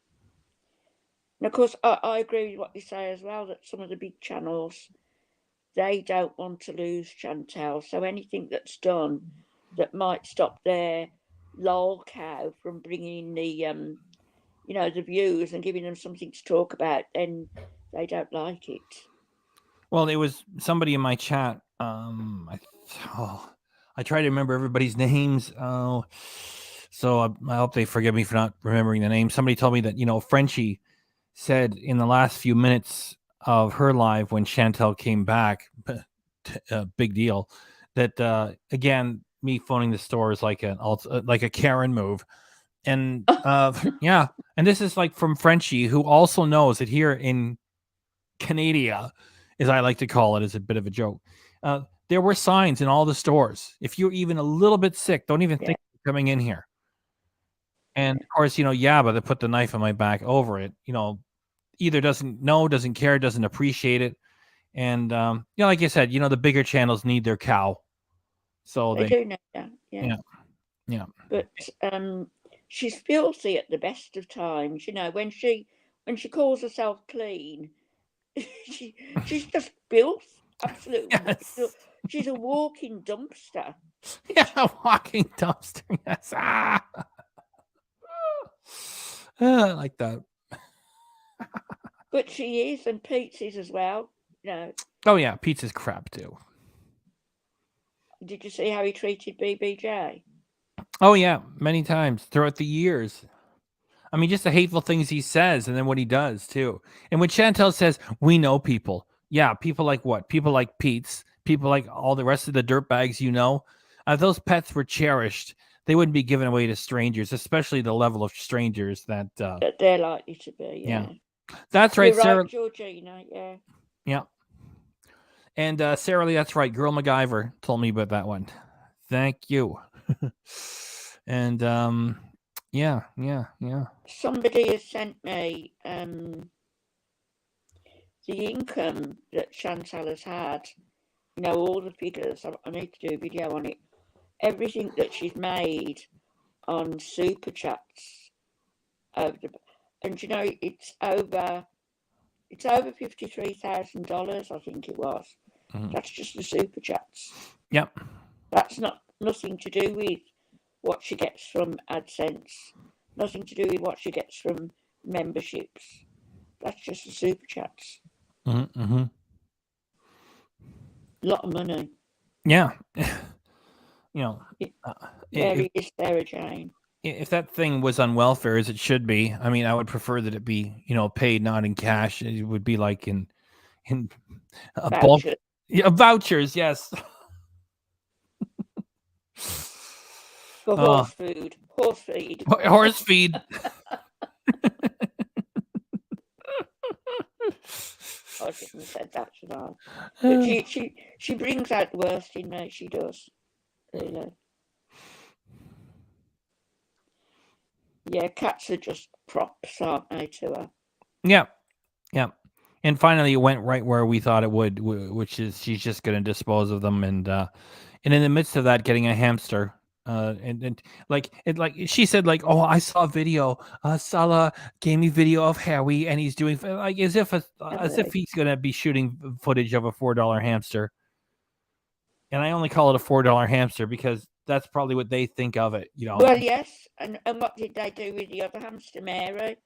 S6: of course I agree with what you say as well, that some of the big channels, they don't want to lose Chantal. So anything that's done that might stop their lol cow from bringing the the views and giving them something to talk about, then they don't like it.
S1: Well, it was somebody in my chat. I try to remember everybody's names. So I hope they forgive me for not remembering the name. Somebody told me that, Frenchie said in the last few minutes of her live when Chantal came back, big deal, that again, me phoning the store is like a Karen move. And yeah, and this is like from Frenchie, who also knows that here in Canada, as I like to call it, as a bit of a joke, there were signs in all the stores. If you're even a little bit sick, don't even think of coming in here. And of course, Yabba, that put the knife on my back over it, either doesn't know, doesn't care, doesn't appreciate it. And like I said, the bigger channels need their cow. So
S6: they do know that.
S1: Yeah.
S6: But she's filthy at the best of times. When she calls herself clean, she's just filth. Absolutely. Yes. She's a walking dumpster.
S1: Yeah, a walking dumpster. Yes. I like that.
S6: But she is, and Pete's is as well.
S1: Oh yeah, Pete's is crap too.
S6: Did you see how he treated BBJ?
S1: Oh yeah, many times throughout the years. I mean, just the hateful things he says, and then what he does too. And when Chantal says, "We know people," yeah, people like what? People like Pete's, people like all the rest of the dirtbags. If those pets were cherished, they wouldn't be given away to strangers, especially the level of strangers that
S6: they're likely to be. Yeah.
S1: That's right, Sarah.
S6: Right, Georgina. Yeah.
S1: Yeah. And Sarah Lee, that's right. Girl MacGyver told me about that one. Thank you. And yeah.
S6: Somebody has sent me the income that Chantal has had. All the figures. I need to do a video on it. Everything that she's made on super chats and it's over $53,000, I think it was. That's just the super chats.
S1: Yep.
S6: That's nothing to do with what she gets from AdSense. Nothing to do with what she gets from memberships. That's just the super chats.
S1: Mm-hmm.
S6: Lot of money.
S1: Yeah. You know,
S6: Mary is Sarah Jane.
S1: if that thing was on welfare as it should be, I mean, I would prefer that it be, paid not in cash. It would be like in a bulk.
S6: Voucher.
S1: Yeah, vouchers, yes.
S6: For horse food. Horse feed.
S1: Horse feed.
S6: I shouldn't have said that, should I? But she brings out the worst in me, she does. Really. Yeah, cats are just props, aren't they, to her?
S1: Yeah. Yeah. And finally it went right where we thought it would, which is she's just going to dispose of them. And in the midst of that, getting a hamster. And she said, like, oh, I saw a video. Salah gave me video of Harry, and he's doing like as if he's gonna be shooting footage of a $4 hamster. And I only call it a $4 hamster because that's probably what they think of it,
S6: Well, yes, and what did they do with the other hamster, Mary?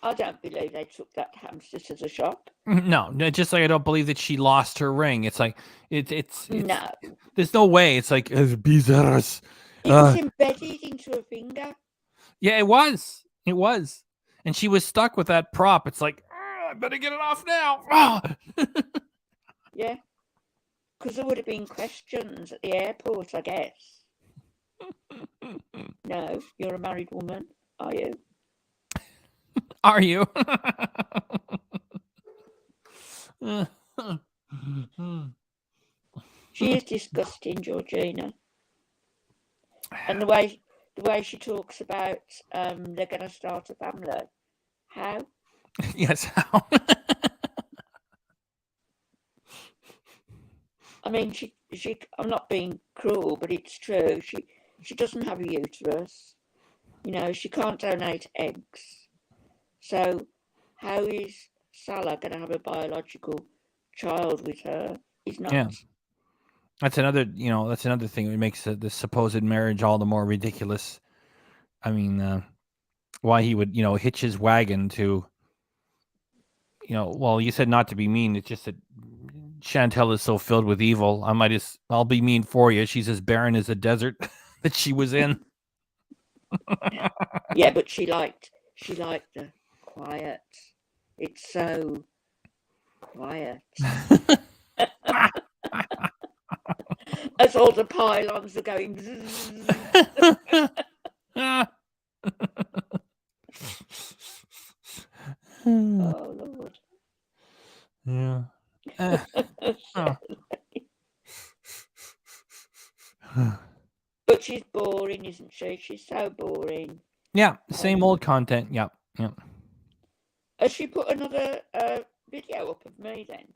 S6: I don't believe they took that hamster to the shop.
S1: No, just like I don't believe that she lost her ring. It's like it's
S6: no.
S1: There's no way. It's like bizarre.
S6: It was embedded into her finger.
S1: Yeah, it was. It was, and she was stuck with that prop. It's like I better get it off now.
S6: Yeah, because there would have been questions at the airport, I guess. No, you're a married woman, are you?
S1: Are you?
S6: She is disgusting, Georgina. And the way she talks about they're going to start a family. How?
S1: Yes, how?
S6: I mean, she. I'm not being cruel, but it's true. She doesn't have a uterus. She can't donate eggs. So, how is Salah going to have a biological child with her? He's not.
S1: Yeah. That's another thing that makes the supposed marriage all the more ridiculous. I mean, why he would, hitch his wagon to, well, you said not to be mean. It's just that Chantel is so filled with evil. I'll be mean for you. She's as barren as a desert that she was in.
S6: Yeah, but she liked the quiet. It's so quiet. As all the pylons are going. Oh, Lord.
S1: Yeah.
S6: But she's boring, isn't she? She's so boring.
S1: Yeah, same old content. Yep.
S6: Has she put another video up of me then?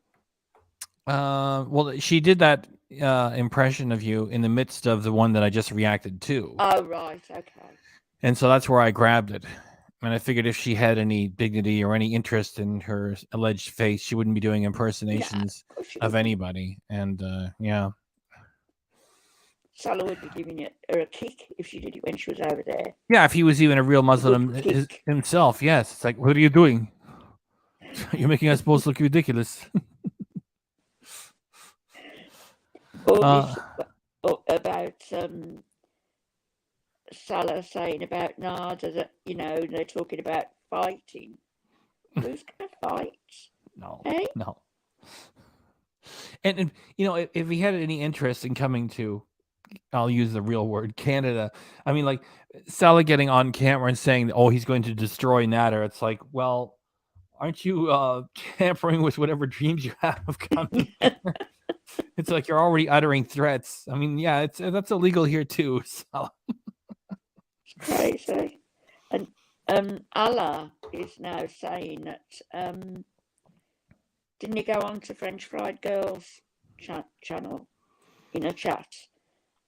S1: Well, she did that impression of you in the midst of the one that I just reacted to.
S6: Oh, right, okay.
S1: And so that's where I grabbed it. And I figured if she had any dignity or any interest in her alleged face, she wouldn't be doing impersonations of anybody. And yeah.
S6: Salah would be giving her a kick if she did it when she was over there.
S1: Yeah, if he was even a real Muslim himself, yes. It's like, what are you doing? You're making us both look ridiculous.
S6: All this about Salah saying about Nada that, they're talking about fighting. Who's going to fight?
S1: No.
S6: Hey?
S1: No. And if he had any interest in coming to, I'll use the real word, Canada. I mean, like, Salah getting on camera and saying, oh, he's going to destroy Nader. It's like, well, aren't you tampering with whatever dreams you have of coming here? It's like you're already uttering threats. I mean, yeah, that's illegal here too. So.
S6: It's crazy. And Allah is now saying that didn't he go on to French Fried Girls channel in a chat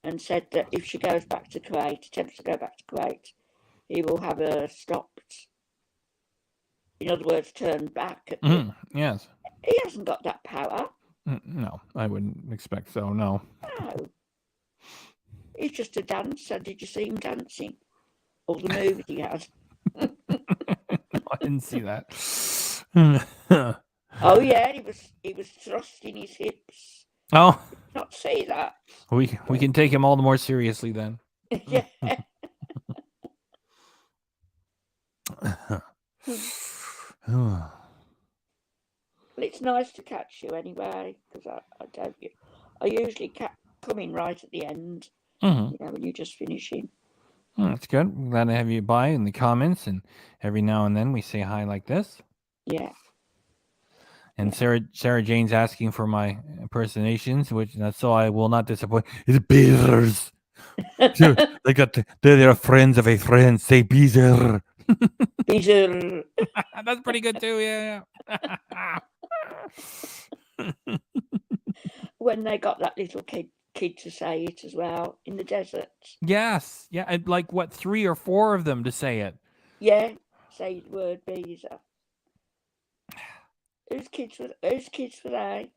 S6: and said that if she goes back to Kuwait, attempts to go back to Kuwait, he will have her stopped. In other words, turned back.
S1: Yes.
S6: He hasn't got that power.
S1: No, I wouldn't expect so. No.
S6: No. He's just a dancer. Did you see him dancing? All the movies he had.
S1: No, I didn't see that.
S6: Oh yeah, he was thrusting his hips.
S1: Oh,
S6: Not see that.
S1: we can take him all the more seriously then.
S6: Yeah. Well, it's nice to catch you anyway, because I usually come in right at the end,
S1: Mhm.
S6: you know, when you're just finishing.
S1: That's good. I'm glad to have you by in the comments, and every now and then we say hi like this.
S6: Yeah.
S1: And Sarah Jane's asking for my impersonations, which so I will not disappoint. It's beers. They're friends of a friend. Say beezer.
S6: Beezer.
S1: That's pretty good too. Yeah.
S6: When they got that little kid to say it as well in the desert.
S1: Yes. Yeah. I'd like 3 or 4 of them to say it.
S6: Yeah. Say the word beezer. Whose kids were they?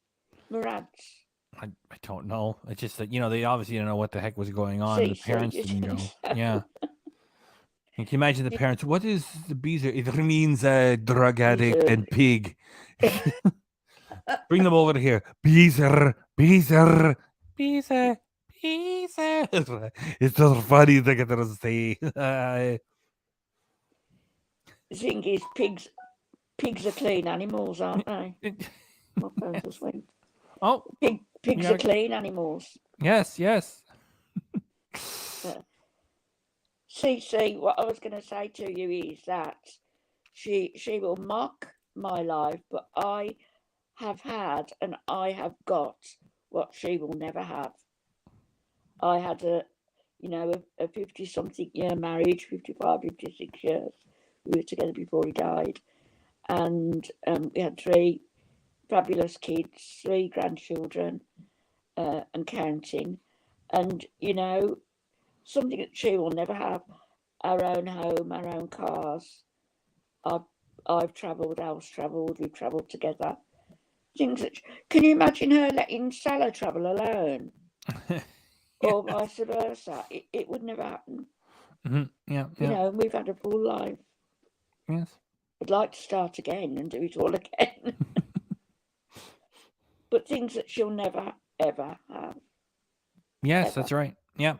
S6: Murad's.
S1: I don't know. It's just that they obviously didn't know what the heck was going on. The parents didn't go. Yeah. Can you imagine the parents? What is the beezer? It means drug addict and pig. Bring them over here. Beezer. It's so funny to get to say.
S6: The thing is, pigs are clean animals, aren't they? My phone just went.
S1: Oh,
S6: pigs are clean animals.
S1: Yes.
S6: CC, what I was going to say to you is that she will mock my life, but I have had and I have got what she will never have. I had a 50-something year marriage, 55, 56 years. We were together before he died. And we had 3 fabulous kids, 3 grandchildren, and counting. And, something that she will never have, our own home, our own cars. I've travelled, Al's travelled, we've travelled together. Things that, can you imagine her letting Salah travel alone? Or vice versa? It would never happen.
S1: Mm-hmm. Yeah.
S6: We've had a full life.
S1: Yes.
S6: I'd like to start again and do it all again. But things that she'll never, ever have.
S1: Yes,
S6: ever.
S1: That's right. Yeah.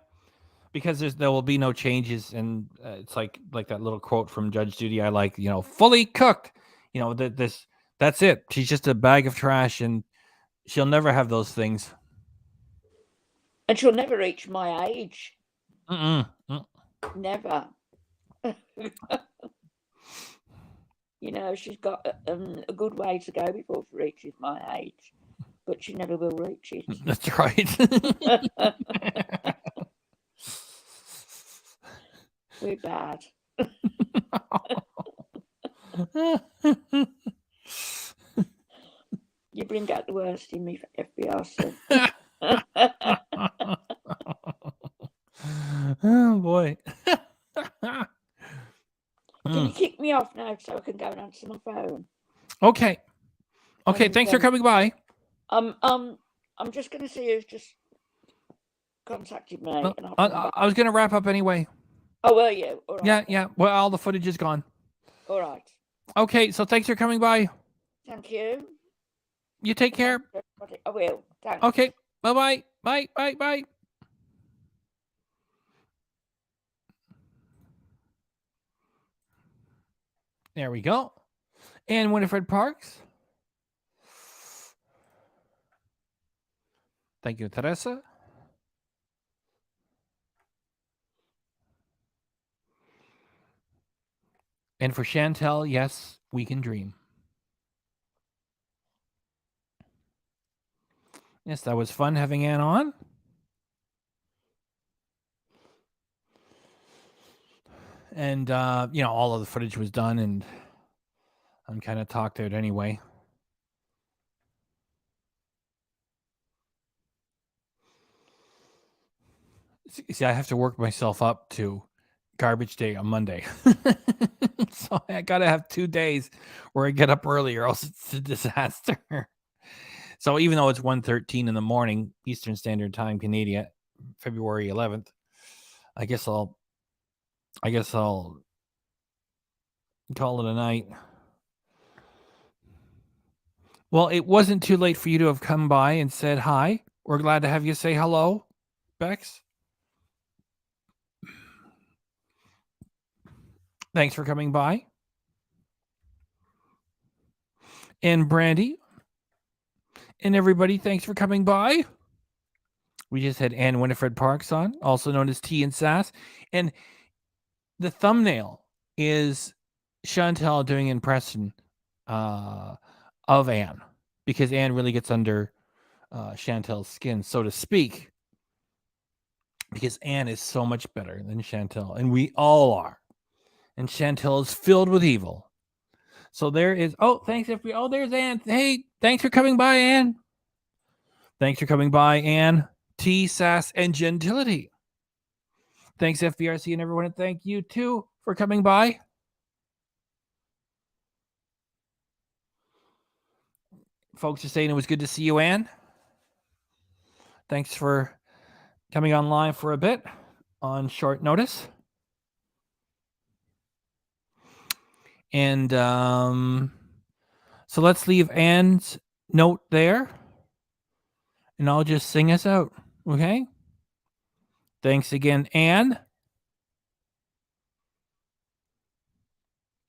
S1: Because there will be no changes, and it's like that little quote from Judge Judy. I like, fully cooked. That's it. She's just a bag of trash, and she'll never have those things.
S6: And she'll never reach my age. Never. She's got a good way to go before she reaches my age, but she never will reach it.
S1: That's right.
S6: We're bad. You bring out the worst in me, FBRC.
S1: Oh boy.
S6: Can you kick me off now so I can go and answer my phone?
S1: Okay. Thanks for coming by.
S6: I'm just going to see who's just contacted me.
S1: No, I was going to wrap up anyway.
S6: Oh, were you? All right.
S1: Yeah. Well, all the footage is gone.
S6: All right.
S1: Okay, so thanks for coming by.
S6: Thank you.
S1: You take care.
S6: I will. Thanks.
S1: Okay. Bye-bye. Bye. There we go. And Winifred Parks. Thank you, Teresa. And for Chantel, yes, we can dream. Yes, that was fun having Ann on. And, all of the footage was done, and I'm kind of talked out anyway. See, I have to work myself up to garbage day on Monday. So I got to have 2 days where I get up early, or else it's a disaster. So even though it's 1:13 in the morning, Eastern Standard Time, Canadian, February 11th, I guess I'll call it a night. Well, it wasn't too late for you to have come by and said hi. We're glad to have you say hello, Bex. Thanks for coming by. And Brandy. And everybody, thanks for coming by. We just had Ann Winifred Parks on, also known as Tea and Sass. And the thumbnail is Chantel doing an impression of Ann, because Ann really gets under Chantel's skin, so to speak, because Ann is so much better than Chantel, and we all are. And Chantel is filled with evil. So there is, thanks FBI. Oh, there's Ann. Hey, thanks for coming by, Ann. Thanks for coming by, Ann. Tea, Sass, and Gentility. Thanks, FBRC, and everyone, and thank you, too, for coming by. Folks are saying it was good to see you, Ann. Thanks for coming online for a bit on short notice. And so let's leave Ann's note there, and I'll just sing us out, okay? Thanks again, Ann.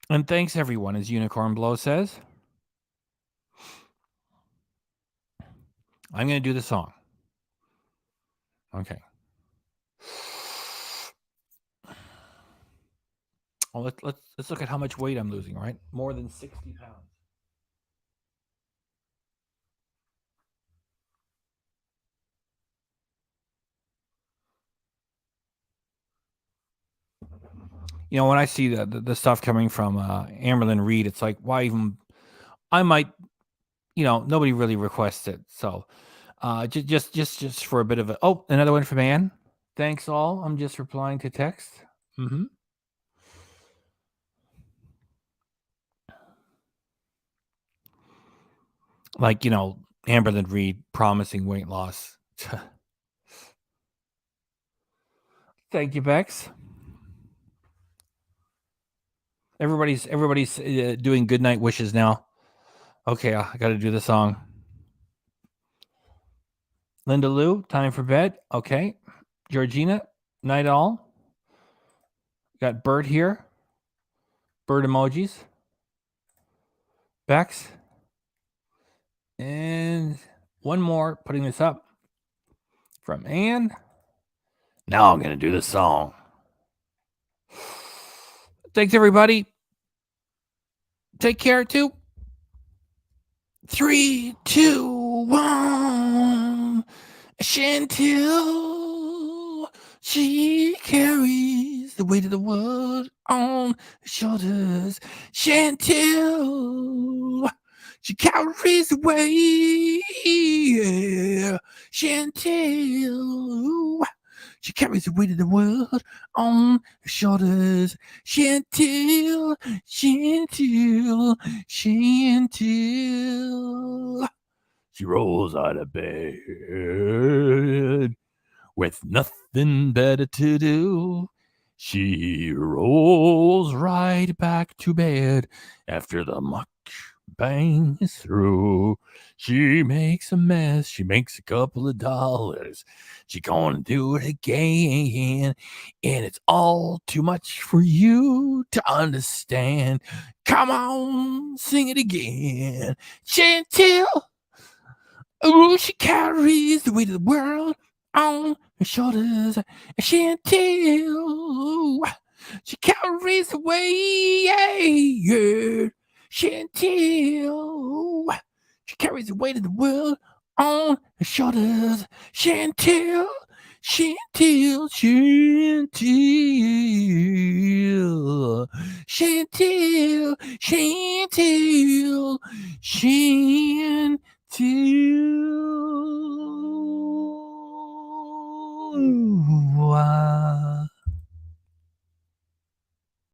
S1: And thanks, everyone, as Unicorn Blow says. I'm going to do the song. Okay. Well, let's look at how much weight I'm losing, right? More than 60 pounds. You know, when I see the stuff coming from Amberlyn Reed, it's like, why even? I might, nobody really requests it, so just for a bit of a. Oh, another one from Ann. Thanks all. I'm just replying to text. Mm-hmm. Like, Amberlyn Reed promising weight loss. Thank you, Bex. Everybody's doing good night wishes now. Okay, I got to do the song. Linda Lou, time for bed. Okay. Georgina, night all. Got Bert here. Bird emojis. Bex. And one more, putting this up from Ann. Now I'm going to do the song. Thanks, everybody. Take care, too. 3, 2, 1. Chantel, she carries the weight of the world on her shoulders. Chantel, she carries the weight. Yeah. Chantel, she carries the weight of the world on her shoulders. Chantel, Chantel, Chantel. She rolls out of bed with nothing better to do. She rolls right back to bed after the mukbang is through. She makes a mess. She makes a couple of dollars. She gonna do it again. And it's all too much for you to understand. Come on, sing it again. Chantel. Oh, she carries the weight of the world on her shoulders. Chantel, she carries the weight. Yeah. Chantel, she carries the weight of the world on her shoulders. Chantel, Chantel, Chantel, Chantel, Chantel, Chantel.